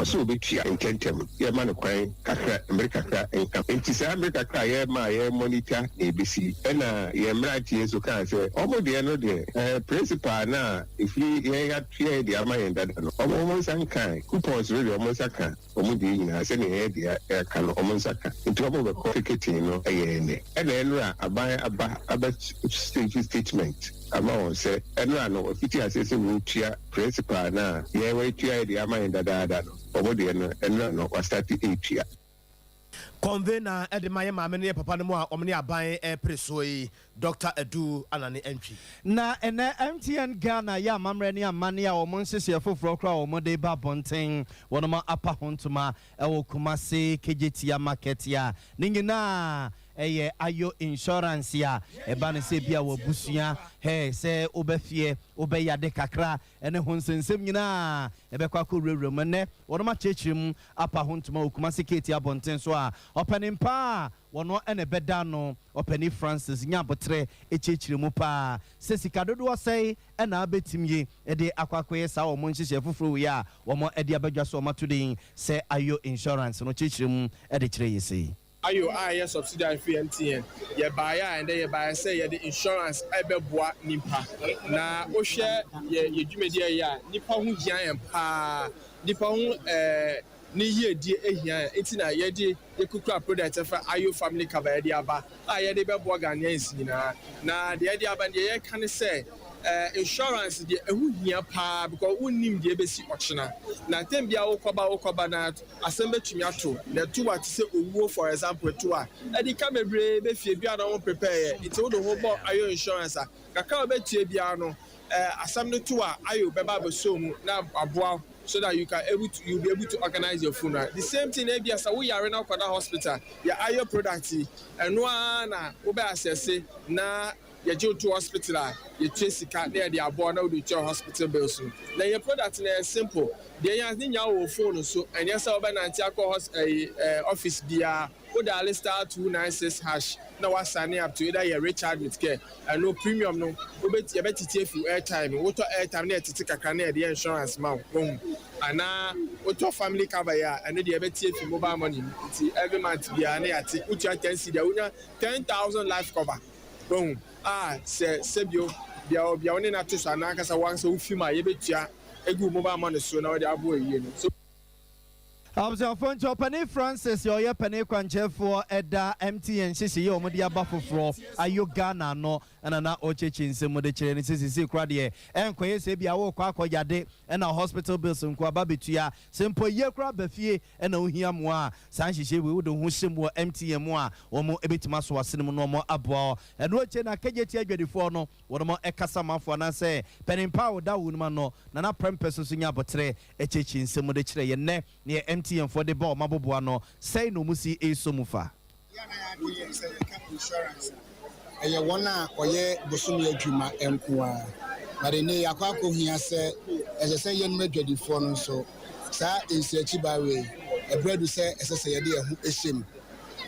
so obetua intentem ye ma no kwan kakra America kakra nti sa America kakra ye ma ye monitor ABC ena ye mrati so kan se omo de no de principal na ifi ye ya tue de ama ye dada no omo san kan coupons really omo saka omo de nyina se ne ye de ka no omo saka nti omo be coffee kitchen no ye ne ena enura aba statement ama say enura no ofiti asese wo tua principal na ye we tua de ama ye dada no omo de no enura no wa start etua convener edemaye maame ne papa no mu a omne aban presoyi Dr. Edu Anane entry na ene MTN Ghana ya mamre ne amane a omo nsese foforo kra omo de ba bonten wonoma apa hontuma ewo Kumasi Kejetia market ya ningina eye ayo insurance ya eba ne se bia wabusua he se obefie obeyade kakra ene honsensem nyina ebe kwa ko rewrem ne wonoma chechirim apa hontuma Kumasi Kejetia bonten so a opening pa wono ene beda no openi Francis nyabotre echechiremu pa se sikadodo sei ena abetimye ede akwakoye sa wo monhihye foforo ya wo ede abadwa so matudin se ayo insurance no chechiremu ede kire yesi ayo aye subsidiary free MTN ye buy and ye buy say ye the insurance ebeboa nimpa na wo hwe ye dwumedi ya nipa hu gian empa nipa hu ni ye die ehia entina ye die ekukura product fa ayo family cover ye dia ba aye de beboa Ghanaians na de ye dia ba de ye kan say insurance de ehu hia pa because unnim de be si ochina na tembia wokoba na asembe tumi ato na to what say owuo for example to a edi ka bebre be fie bia na won prepare it wo do ho bo ayo insurance a kaka obetie bia no asam no to a ayo beba be so mu na aboa so that you'll be able to organize your funeral. The same thing maybe as we are in our hospital, your higher product and one obe assess na you go to hospital, you chase the car there, they are born out with your hospital bills. Then your product is simple. They are in your phone so and yes, over office beer. Would I star 296 hash? Now I sign up to either your recharge with care and no premium no. You better take for airtime. What airtime there to take a can the insurance mount. Boom. And now what family cover ya and then you better take for mobile money. Every month be an air take which I can see the 10,000 life cover. Boom. Say Sebio, be only not to Sanaka once so few my betia a good mobile money so now they are boy. So Absafo Penny Francis your penny kwanche for Eda MTN sisi yo mo dia bafofro ayo Ghana no na ochechi nsemo de kire ni sisi kra de enkoye se bia wo kwa akoyade na hospital bills nko ababetua sempo ye kra bafie na ohia mo a san hihye we wo ho hyem MTN mo a wo mo ebetima so asene mo no mo aboa eno oche na kageti adwadifo no wo mo ekasa mafo na se penny power da wo no no na prempes so nya botre echechi nsemo de kire ye ne MTN for the ball maboboa no say no musi esomufa insurance eye wona oye bosumi adwuma enkoa but ne yakwa hia se ese ye no adwadifo no so sa ensiachi bawe ebredu se ese ye de ehu ehyem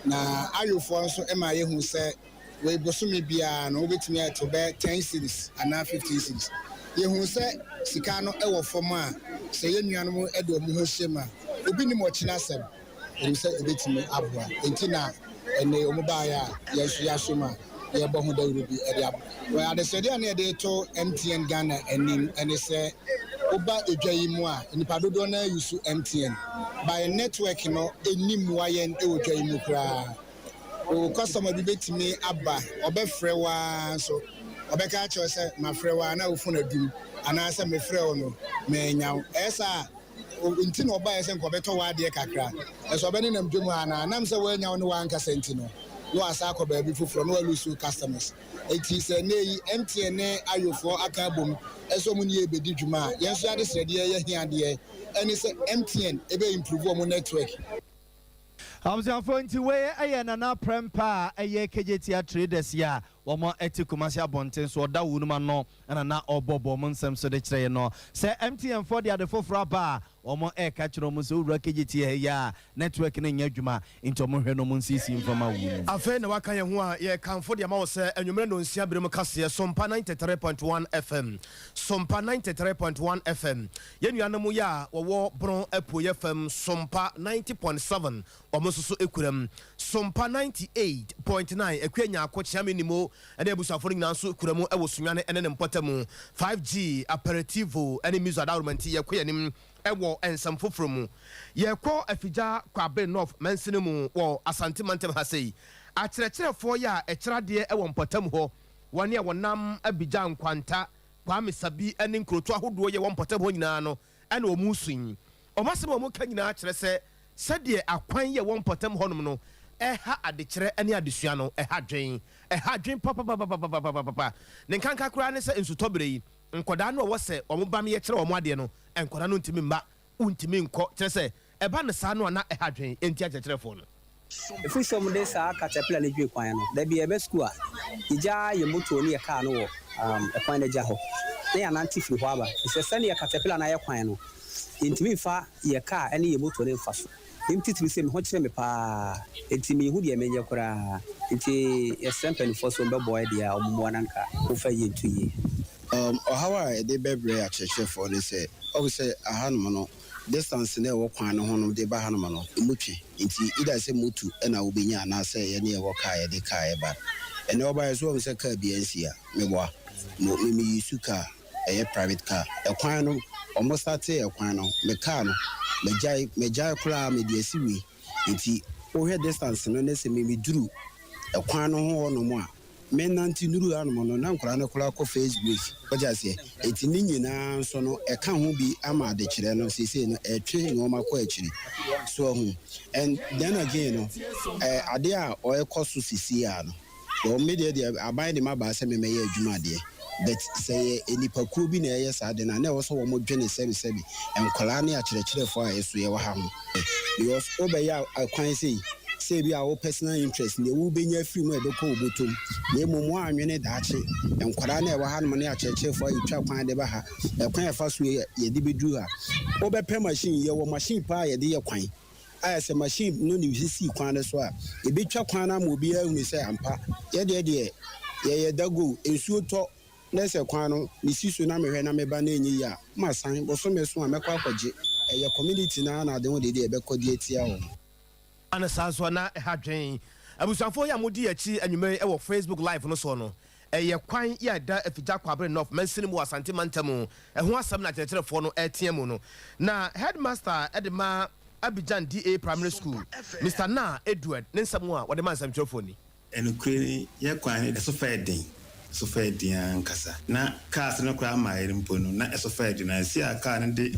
na ayofo so ema ye hu se we bosumi bia no obetimi to be 10 series ana 15 series ye hu se sika no ewo fom a se ye nuanom e de omu ho hyem a obi ni mo china sem em se ebetimi aboa entina ene omubaya yesu yasuma ye bo ho dawru bi e de abo we adesede na de to MTN Ghana enim ene se oba edwayi mu a nipa dodo na use MTN by network no enim wa yen e odwayi mu kra o customer bi betimi aba obefre wa so obeka cho se mafre wa na ofuna dum ana se mefre o no menyaw esa unti no ba yesen ko beto wa de kakra eso be ne nam dwemu ana nam se wa nya no wa nka senti no no asa ko ba bi fufuro no alusu customers enti se nei MTN ne ayofo aka bom eso mu ne ebedi dwuma yenso ade srede ye hia de eni se MTN ebe improve o network Absafo nti we aye na prempa aye KJT traders ya womo etikumasi abonten so oda wunuma no na obobo mo nsem so de kire no se MTN for the fofra ba womo ka kire mo so wura KJT ya network na nya dwuma into mo hwe no mo nsisi mfama wu afa na waka ye ho a ye kan for the ma wo se anwumre no nsia bere mo kase Sompa 93.1 FM Sompa 93.1 FM ye nuanom ya wo bron apo ye fam Sompa 90.7 omo so ekuram Sompa 98.9 ekwenya akochia menimo ene busafo nyina so kuramu e wo sunwane ene ne mpatamu 5G aperitivo ene music adornment ye kwenim ewo ensam foforo mu ye ko afija kwabe north mansene mu wo asante mantem hasei akyerɛkyerɛfo ya ɛkyerade ewo mpatam ho wone e wonam abija nkwanta kwa mesabi ene nkroto ahodo ye wo mpatam ho nyina no ene o mu sun o masem o mu ka nyina kyerɛ sɛ de akwan ye wo mpatam ho nom no eha adekyerɛ ene adesua no eha dwen papa ne kanka kura ne sɛ nsutɔbere yi nkoda no wo sɛ ɔmo ye kyerɛ ɔmo ade no nkoda no ntimi mba untimi nkɔ kyerɛ sɛ ɛba ne saa no na eha dwen enti akyerɛkyerɛfo no efi som de saa caterpillar le dwe kwan no da bi ebe school a ija ye moto ne ye car no wo kwan na ja ho na ya nanti firi hɔ aba sɛ sɛ ne ye caterpillar na ye kwan no ntimi fa ye car ene ye moto ne mfa so imtitiri se me ho kyerɛ me pa enti me hu de menye kora enti yesempen for so be boy dia omumu ananka wo fa ye ntuye ohawa de bebre a kyerɛkyerɛfo ne sɛ ɔbɛ ahanom no distance ne wo kwan no ho no de ba hanom no emutwe enti ida sɛ mutu na wo benya na sɛ ye ne wo kaa ye de kaa ye ba ene oba ye so wo sɛ kaa bi ansia me boa me yisu kaa private car kwan no almost start kwan no me car no me jai kura me de asiwi enti wo hwe distance no ne se me duru kwan no ho no mo a me nanti nuru anom no na nkura ne kura ko Facebook oja se enti ni nyina so no ka ho bi ama de kire no sese no etwe no ma ko akiri so ho and then again no ade a o ekoso sisi a no o me de aban de ma ba se me ye adwuma de but say enipa kuo bi na ɛyɛ saa de na ɛwɔ so wɔ mo dwene sɛbi nkwalaa ne akyerɛkyerɛfo a ɛso yɛ wɔ ha ho because obɛyɛ akwan say bi a wo personal interest na wo benya free mu ɛbɛkɔ obotom na emu mo anwene daakye nkwalaa na ɛwɔ ha no ne akyerɛkyerɛfo a yɛtwa kwan de ba ha ɛkwan ɛfa so yɛde bɛduru ha wobɛpɛ machine yɛwɔ machine pa a yɛde yɛ kwan ayɛ sɛ machine no ne sisi kwan no so a ɛbɛtwa kwan na ma obiara hunu sɛ ampa yɛdeɛ yɛyɛ dago nsuo tɔ na sɛ kwan no ne si so na mehwɛ na meba na ɛnyɛ yi a ma san bɔsɔmɛ so a mɛkɔ akɔgye ɛyɛ community na ade ho de ɛbɛkɔ de atia wɔn ana saa so na ɛha dwen abusuafo yɛ modi akyi anwumere ɛwɔ Facebook live no so no ɛyɛ kwan yɛ da afigya kwabre north mansini mu asante mantamu ɛho asɛm na kyerɛkyerɛfoɔ no ɛteɛ mu no na headmaster ɛde ma Abidjan DA Primary School Mr. Na Edward ne nsɛm a wɔde ma nsɛmtwerɛfoɔ ni ɛnokure yɛ kwan ne so fɛ den so fɛ den ankasa na cars no kora ma yɛre mpo no na ɛso fɛ den na si a car no de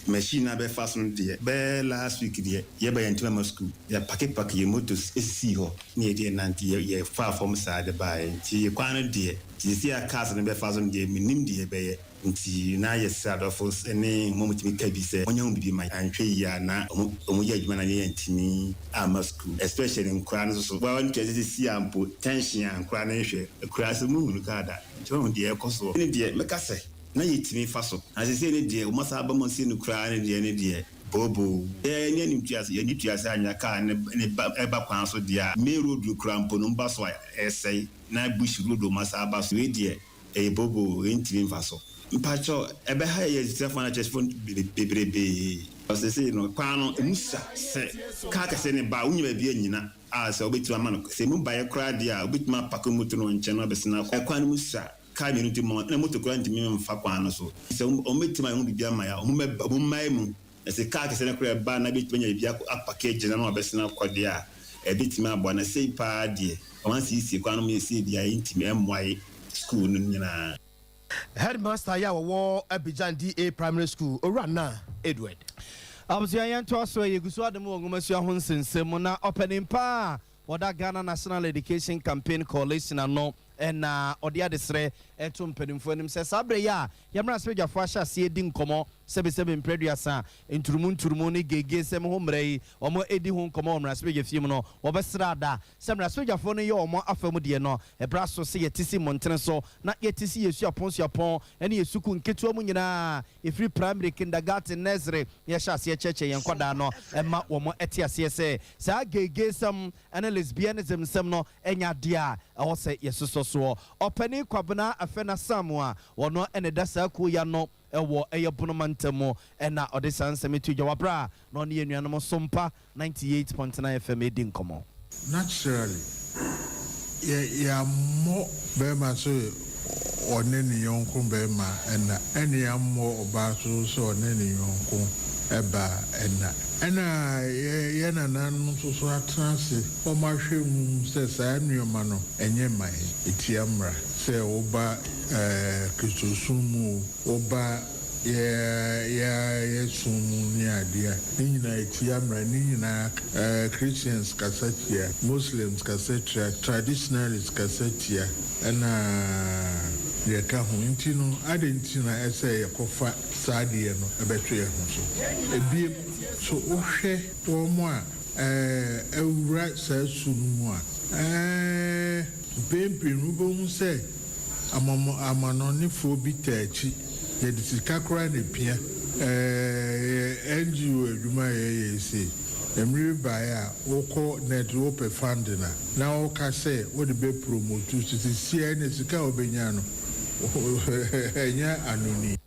machine na bɛfa so no deɛ bɛɛ last week deɛ yɛbɛ yɛn ntoma school yɛ pake yɛ motos esisi hɔ ne yɛ nante yɛ fa fam saa de bae nti yɛ kwan no deɛ si a cars no bɛfa so no deɛ minim deɛ bɛyɛ nti na yɛ sadɔfo ne mmɔmutumi ka bi sɛ ɔnyɛ ho bibi ma antwɛ yi a na ɔmo yɛ adwuma na yɛ ntumi ama school especially nkora no so wɔn ntwɛ sɛ si ampo tension a nkora no hwɛ nkora sɛ mu hunu ka da nti wɔn deɛ ɛkɔ so ne deɛ mɛka sɛ na yɛtumi fa so asese ne deɛ wɔn asa aba mo se no kora ne deɛ bobo ne nim tuase yɛni tuase anya kaa ne ɛba kwan so deɛ a main road kora mpo no mba so a ɛsɛe na bush road wɔn asa aba so deɛ ɛyɛ bobo ntumi mfa so mpacho ebe ha ye telefone chefon bebrebe osese no kwa no emusa se ka ka se ne ba unyima bia nyina a se obetima ma no se mu ba ye kra dia obetima pako moto no nche no besina kwa no musa ka mi no ti mo na moto kra ntimi mfa kwa no so se ometima hu bibia ma ya omumai mu se ka ka se ne kra ba na betima nya bibia package na no besina kwa dia ebetima abo na sei pa die o man si kwa no me si dia intimi emwai school no nyina Headmaster ya wo Abidjan DA Primary School Orana Edward Abusua yento aso yegusu ademu ongomasu ahon sensem na opening pa oda Ghana National Education Campaign Coalition ano na odi adesre eto mpanimfo anim se sabre ya yamra spejafo ahya se edi nkomo sebe mpreduasa nturumu ne gege sem ho mrai omo edi ho nkomo omra spejafiem no obesra da semra spejafo no ye omo afamu de no ebra so se yetisi montene so na yetisi yesu apon ene yesuku nketu mu nyina efri primary kindergarten nursery ye hya se cheche yen kwada no ema omo etiase se sa gege sem ene lesbianism sem no enya dia ewo se yesuso so opani kwabena afena samwa wono ene dasa ku ya no ewo bonomantamu ena odesan semitu jawabra no ne enuanom Sompa 98.9 FM edi nkomo naturally ya mo be ma so oneni yonko be ma ena eni ya mo oba so oneni yonko eba ena ye na nanu so atrase o ma hwemu se sa enuoma no enye mai etiamra se oba kristosumu oba ya sumu ni adia nina etiamra nina Christians kasatia Muslims kasatia traditionalists kasatia ena yeka ho ntino adentina ese yakofa saadie no ebetwe ho so ebie so ohwe wo mo a ewura sa sumu a bempi rubo mu se amanonifo bi tachi yedisika kra ne pia NGO adwuma yesi emri baya woko net open fund na woka se wo de be promote si ne sika obenya no enya anoni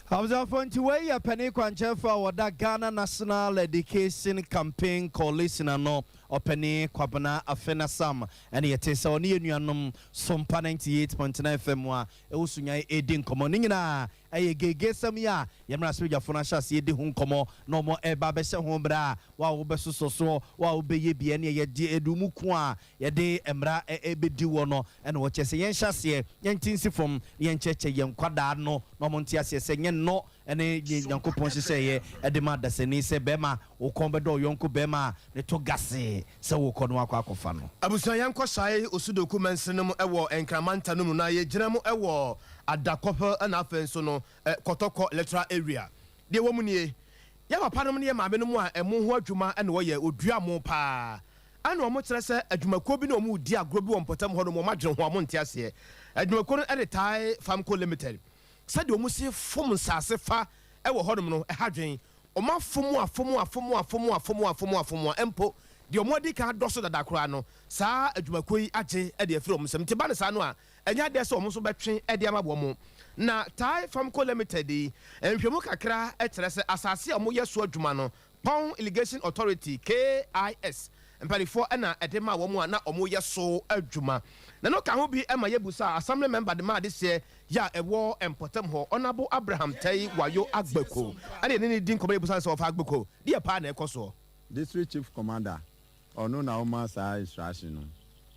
Hamza Fonti way a penny kwanchefa wada Ghana National Education Campaign Coalition ano openi kwabana afena sam ene yetesa oni enuanom Sompa 98.9 FM wa ewusunya edi nkomo nyina eye gege sam ya yemra spejafo na hyase edi hu nkomo no mo eba be hye ho bra wa wo besoso wa wo beye bie ne ye di edumuku a ye de emra ebedi wo no ene wo chese yen hyase yen tinsi from yen cheche yen kwada no no mo ntiase se yen no ene Yankopon sɛ edema dasani sɛ bema wo kombedo yonko bema ne to gase sɛ wo kono akwakofa no abusan yanko sai osudoku mensenum ewo enkramanta no mu na ye gyina mu ewo adakɔpɛ na afen so no kotoko electoral area de wo mu nie ya papa no ne maame no mu a emo ho adwuma ene wo ye odua mo pa ana omo kyerɛ sɛ adwumako bi na omo di agro bi wɔ mpɔtam hɔ no mo madwene ho amonte ase adwumako no ede tai famco limited sɛ de omo si fom nsase fa ɛwɔ hɔ no no ɛhadwen omo afomu empo de omo di ka dɔso dada kora no saa adwumako yi agye ede afiri omo sɛm te ba ne saa no a ɛnya de sɛ omo so bɛtwe ede amabɔ mo na tai famco limited yi nhwɛmu kakra ɛkyerɛ sɛ asase a omo yɛ so adwuma no Pond Irrigation Authority KIS Mpalifo ena edema wo mu a na omo ye so adwuma na no ka ho bi ema yebusa assembly member de ma de se ya ewo empotem ho Honorable Abraham Tai Wayo Agbeko ade ne din ko yebusa se of Agbeko de pa na ekoso district chief commander ono na o ma sa instruction no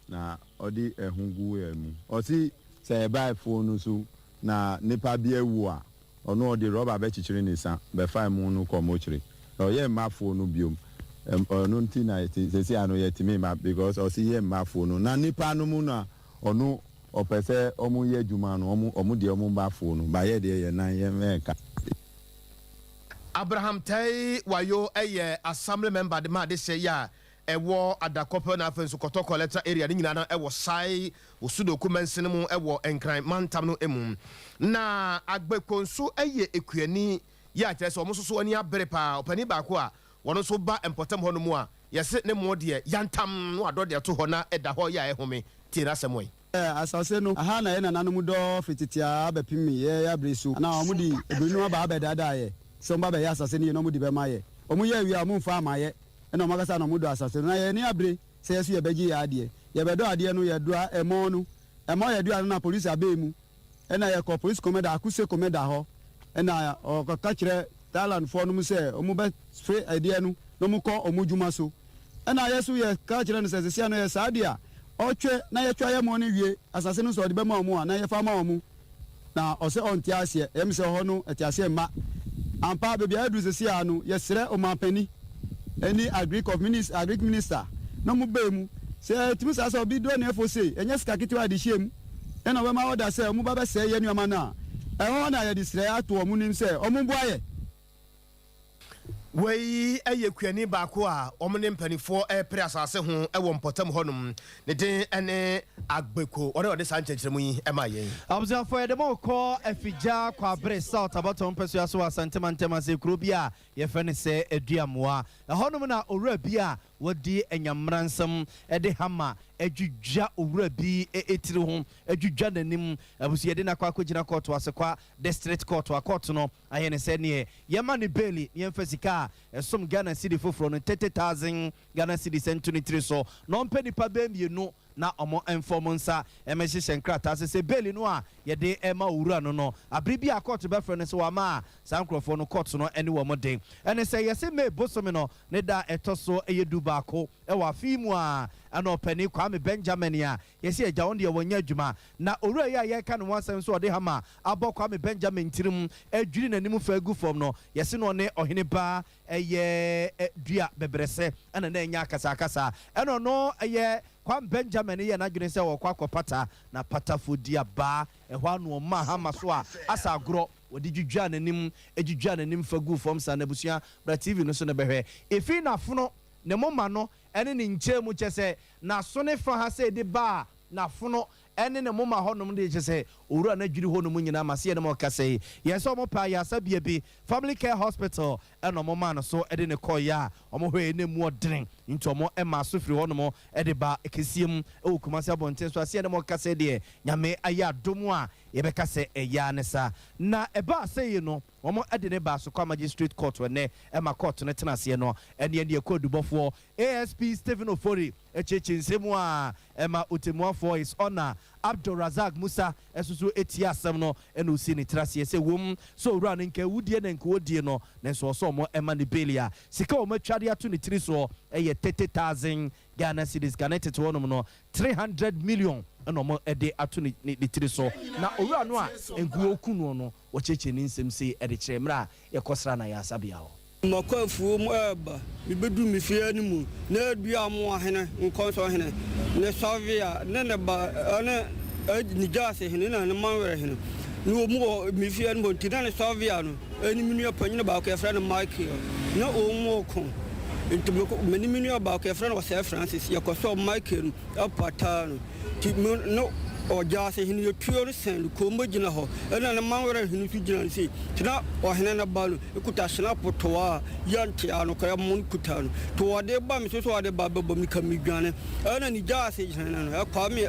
na odi ehungu emu o si se buy phone so na nipa bi ewu a ono odi rubber be chichire ni sa be fa mu no ko mo chire o ye ma phone biom no ntina se ano yet me ma because o see ma phone na nipa no mu na ono opese omu ye adwuma no omu de omu ba phone ba ye de ye nan ye meka Abraham Tai Wayo assembly member de ma de say ya ewo adakɔpɛ na afen so kɔtɔ collector area ni nyina na ewo sai osudoku mensen mu ewo enkran mantam no emu na Agbeko nso ekuani ya kyerɛ sɛ omo so ani abere pa opani ba ko a wono so ba empotem ho no mu a yese ne mo de yantam no adɔ de to ho na eda ho ya ehome tie na asɛm asase no aha na ye nananom dɔ fititia abepim ye ya bresu na omudi ebinu aba abedada ye so mba be ya asase ni no mudi be maye omu ye wi amumfa amaye na omakasa na omudo asase na ye ni abre se yesu ye beji ya ade ye bedo ade no ye doa emo no emo ye doa na police abemu na ye ko police commander akuse commander ho na o ka kire Thailand for no mu se omu be spray ade no no mu ko omu dwuma so na yesu ye ka kire no se se no ye sadia otwe na ye twa ye mo no wie asase no so de be ma omu a na ye fa ma omu na o se on ti ase em se ho no eti ase ma ampa be bia edu se sia no ye sere o ma pani any agric minister no mu be mu se timu sa so bi do na efo se enye sika kitiwa de hiem na we ma order se omu ba be se ye nuama na ho na ye de sere ato omu nim se omu bo aye wei kuani ba ko a omo ne mpanifo pre asase ho ewo mpotam honum ne den ene Agbeko ode sanchechiremu yi ema yen abza for de mo ko afija kwa bre south abaton peso aso asantema se kuro bia ye fe ne se aduamoa honum na owura bia wodi enyamransam de hama adwudwa owura bi etiri ho adwudwa nanim abusu ye de na kwa kogina court asekwa district court wa court no aye ne se ne ye ma ne bailey ye mfasika esom Ghana city foforo no 30,000 Ghana city 23 so no mpeni pa be mienu na omo informansa emesi senkrata se bailey no a ye de ema owura no abribi a court be frene so wa ma sankrofo no court no ene wo modin ene se ye se me bosomi no ne da etoso eyedu baako e wa fimu a ana opani Kwame Benjamin ya yesi eja won de wonya adwuma na owura ya ye ka no wansem so ode hama abo Kwame Benjamin tirim adwiri nanim fa gu fom no yesi no ne ohene ba eye dua bebrese ana na enya akasa eno no eye Kwame Benjamin ye na dwene se wo kwakọ pata na patafo dia ba ehwa no ma hama so a asa agro wodi dwudwa nanim fa gu fom sa na busua bra TV no so na behwe efi na fono ne moma no ene ne nchemu kyese na so ne fa ha se de ba na fono ene ne moma honom de kyese owura na dwiri honom nyina mase ne mo kase yeso mo pa ya sabia bi family care hospital eno mo ma no so ede ne koya omo hwe ne mu odren nti omo ema so firi honom ede ba ekesiem e Kumasi abonten so ase ne mo kase de nyame aya domu a ye be kase eya ne sa na eba aseye no omo ede ne ba so kwa magistrate court wene ema court ne tenase no ene ne kodubofo ASP Stephen Ofori echechinsemu a ema otemuafo is honor Abdul Razak Musa esusu etia asem no ena osi ne trase se wom so owura ne nka wudie ne nka wodie no ne so omo ema ne belia sika o matwade ato ne tiri so eye 30,000 Ghana cedis connected to one no 300 million and omo ede ato ni tiri so na owura no a enguo kunu no wo cheche ni nsem sei ede kyeremra ye kosra na ya sabia ho makwafuo mu eba bibedu mifia ni mu na adua mo ahene nkonso hene ne savia ne ba ne ni jase hene na manwere hene no mu mifia ni bontina ne savia no eni minu apanyina ba ko efra ne Michael na o mu ko many minu about a friend was Francis Yakoso Michael Apatano no or just in your pure sand Kumbajina ho and a man where he could see Tina or Hena Balu Kutashana Potoa Yantiano Kayamun Kutan to the bum so the Baba Mikamigana and any jazz and a Kwame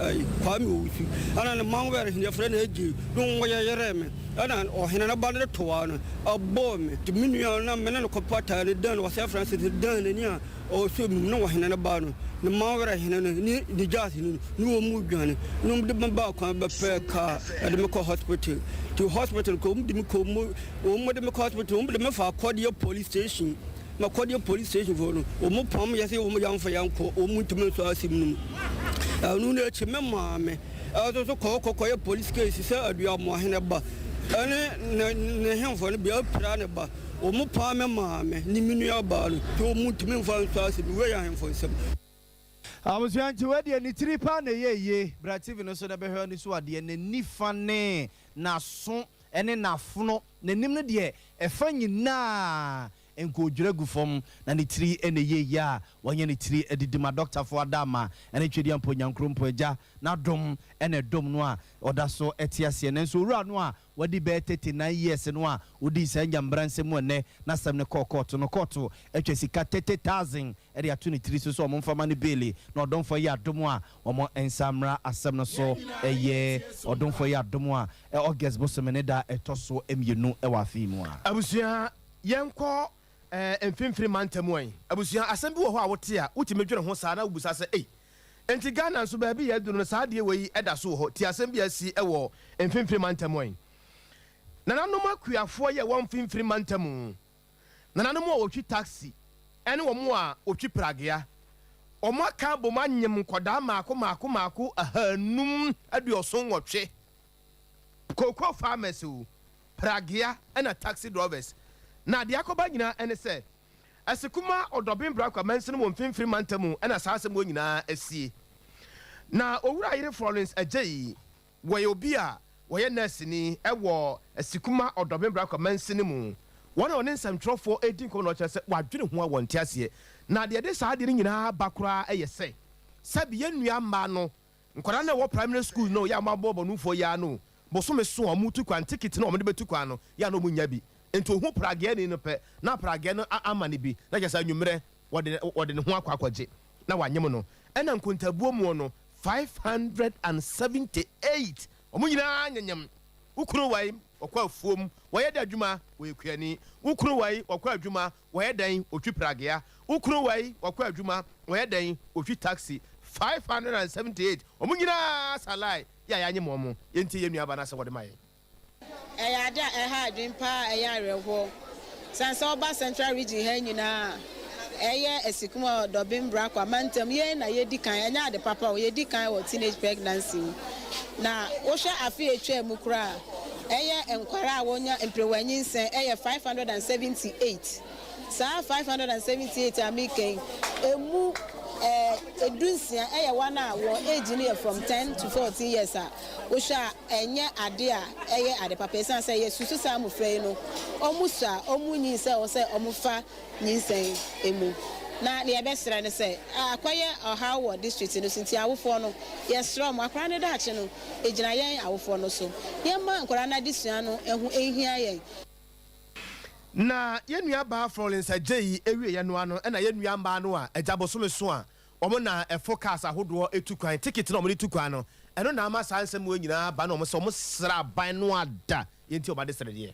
and a man where your friend Edgy don't wear your rem and or Hena Balu Toana a bomb to Miniana Menacopata and done was Francis done and ya or so no Hena Banu the man where the jazz no Mugan no the Baka car at the Mako Hospital to hospital come the Mako hospital the Mafa Cordia police station Makodia police station for Omo Pom Yasi Omo Young for Young Omutumo Sim Nuna Chimama I also call Kokoya police case said you are more Henaba and him for the Bill Pranaba Omo Pama Mame Niminia Bal to Mutumin for Sim where I am for some. I was going to wear the Nitri Pan, ye, Brativ, no so that be heard this word, the Nifane, na son, and then na funo, the Nimna de, a funny na, and go drag from Nanitri and a ye ya, one Yanitri, a dima doctor for Adama, and a Chidian Ponyan Crumpoja, now dom, and a dom noir, or that's so etiasian, and so run noir, what the better 39 years and noir, would this and young branson one, Nasam the court no coto, Jessica 30,000. Area 23 so mo fa mani Bailey no don for ya domo o mo ensamra asem no so eye o don for ya domo August bosomene da etoso emienu e wa fi mu a abusua yenko emfimfiri mantemu an abusua asem bi wo ho a wote a utimedwere ho saa na ubusa se enti Ghana so ba bi ya dunu saa de we eda so ho ti asem bi asi e wo emfimfiri mantemu an nananom akuafo ye wo emfimfiri mantemu nananom o twi taxi ene wo mo a otwi pragia o mo ka bo manyem koda maako ahanum aduoson wotwe koko farmers pragia ena taxi drivers na de akoba nyina ene se asekuma odobin brakwa mansen mo mfimfiri mantamu ena saase mo nyina asie na owura yire Florence Ajay wo obi a wo ye nurse ni ewo asekuma odobin brakwa mansen mu one on nsam trofo 18 ko no chese wadwene ho a wonte ase na de saa de nyina bakura eyese sabi yenua ma no nkora na wo primary school no ya mabobo no fo ya no bosome so omutu kwan ticket na omde betu kwan no ya no munya bi ento hu prage ni no pe na prage no amane bi na jesa nwumre wode ne ho akwakwaje na wanyem no ena nkontabuo mu no 578 omunyina anyanyam ukuru wai okwa afuom waye da adwuma we kuani ukuru wai okwa adwuma waye dan otwi pragea ukuru wai okwa adwuma waye dan otwi taxi 578 omunyina salai ya yanye momo yenti yenu aba na se wode maye eya da ha adwin pa eya reho sansa oba central region ha nyina eye esikuma dobin brakwa mantem ye na ye dikan enya ade papa o ye dikan wo teenage pregnancy na wo hwe afi etwa mu kura eye enkwara wonya emprewanyinsen eye 578 sa 578 amiken emu edunsia eye wana wo age ni from 10 to 14 years a wo hwe enye ade a eye ade papa san say ye susu sa mu frey no omusa omunyinsen wo say omufa nyinsen emu na ne ebesra ne say akwaye ohawo district no sinti awofo no yesro mo akra ne daache no ejina yen awofo no so yemma nkora na disua no ehu ehia yen na yenua ba Florence Ajay ewie ye no ano na yenua mba no a ejabosome so a omo na focus ahodo etukwan ticket na omo etukwan no eno na ama sansem wo nyina ba na omo so omo sra ban no ada yenti obade srede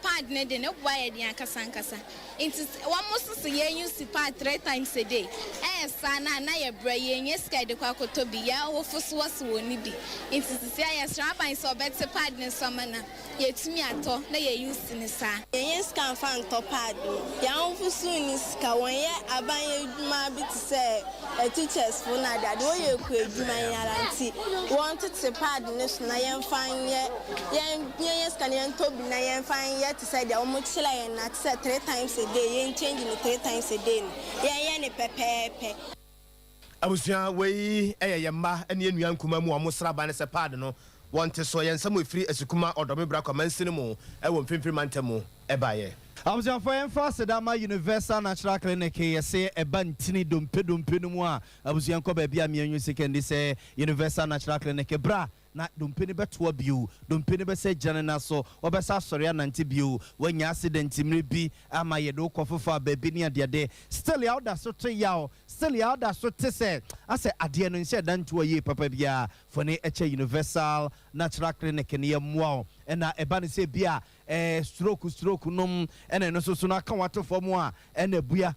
pad ne de ne bua ye dia kasa nkasa Into one most use part 3 times a day. Sana na ye brain yes sky the quaco to be ya or for swas won't be. Into say I strap and so better pad in summer. Yet to me at all, they used in the sun. Yes, can find top pad. Young for soon is Kawaii, I buy my bit to say a teacher's for that way you could do my auntie. Wanted to pad in this Nayan fine yet. Yes, can you top Nayan fine yet to say the almost and not said 3 times a day, ain't changing it 3 times a day. Yeah, pepe. Abusua we yemma ene enua nkuma mu amosra ba ne se pad no wonte so yen sam ofiri asukuma odome bra kwamansini mu e wo mfimfiri mantemu e baye abusua for yen fast dama universal natural clinic yese e ba ntini dompe no mu a abusua nko ba bia mianyu second se universal natural clinic bra na dompeni beto abiu dompeni be se janena so obesa sori ananti biu wanya accident mrebi ama ye do kofofa baby ni ade still ya oda so to yaw still ya oda so te se ase ade no nse danto ye papa bia for ne eche universal natural clinic ne yamwa ena eba ne se bia stroke nom ena no so na kan wato fomu a ena bua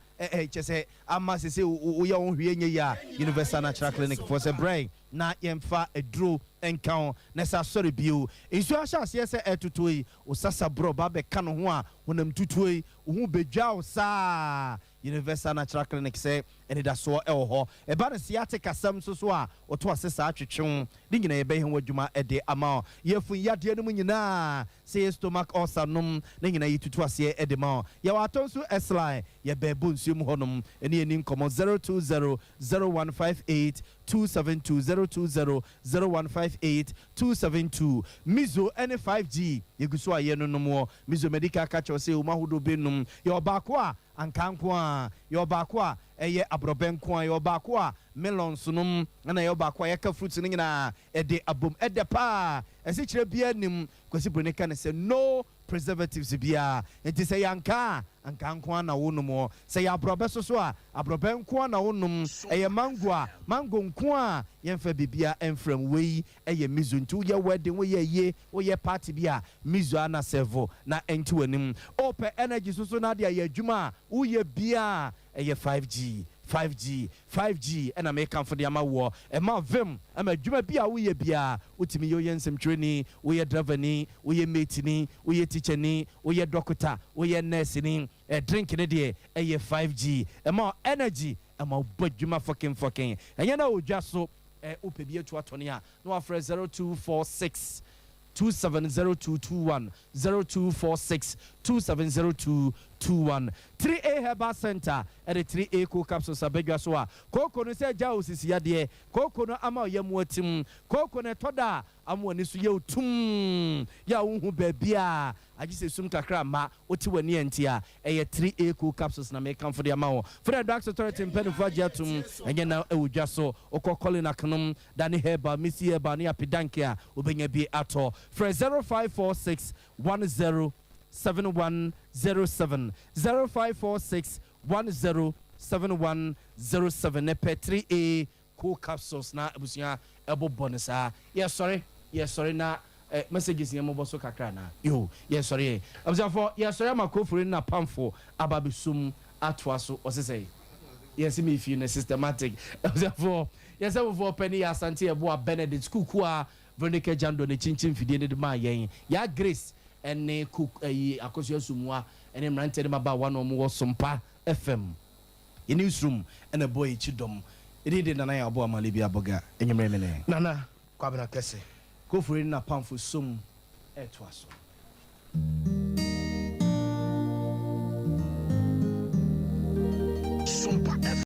chese ama se wo ya wo hwie nye ya universal natural clinic for se brain na yemfa edro enkan nessa sorry bio insu asha se etutoi osasa bro ba be kan ho a wonam tutoi wo bedwa osa universal natural clinic say ene da so ho e ba ne siate kasam so a oto asesa atwetwe di nyina ye be hen wadwuma ede ama yefun yade no nyina say stomach ulcer nom ne nyina yitutu ase ede ma ye watonso esline ye be bonsu mu honom ene eni nkomo 0200158272 0200158272 mizo ene 5G yeguso aye no mo mizo medical catch say o mahodo benum ye obako a ankanko a ye obako a eye abrobenko a ye obako a melon sunum na ye obako a ye ka fruits ni nyina ede abom ede pa ese kire bia nim kwasi bronika ne say no preservatives bia enti say yanka ankanko na wonum say ya abrobe so a abrobenko na wonum eye mango nko a yemfa bibia enfrem wei eye mizo ntu ye wedding we ye party bia mizo ana servo na enti wanim open energy so na dia ye adwuma uye bia eye 5G and I make come for the amawo e ma vim e ma dwuma bia wo ye bia utimi yo yensem twani wo ye driver ni wo ye mate ni wo ye teacher ni wo ye doctor wo ye nurse ni e drink ni de e ye 5G e ma energy e ma bodwuma fucking and na odwa so ope bia to atone a no afre 0246 270221 0246 270221 3A Herbal Center at the 3A Cool Capsules Abedwa so a koko no se ja osisi yade koko no ama yemu atim koko ne toda amo ni so ye otum ya wo ba bia agise sum kakra ma oti wani antia eye 3A Cool Capsules na make come for the amawo for the Drugs Authority pen for atum enye na ewudwa so okokole na kanom dani Herbal misi Herbal ni apidankia obenya bi ato for 0546 107107 0546 107107 nepe 3A Cool Capsules na abusia ebo bonisa yes sorry na messages yemo boso kakra na yo yes sorry abusia for yes sorry makofuri na pamfo ababisum atwaso osese yes me if you na systematic abusia for yes for penny asante ebo a Benedict kukua Veronica Jando ne chinchin fidie ne de ma yen ya Grace ene cook akosia sumwa ene mrante de maba one omo Sompa FM in newsroom ene boy chidom edi de nana ya abo amalibi aboga enyemre mene nana kwabena kese ko furi na pamfo sum etwaso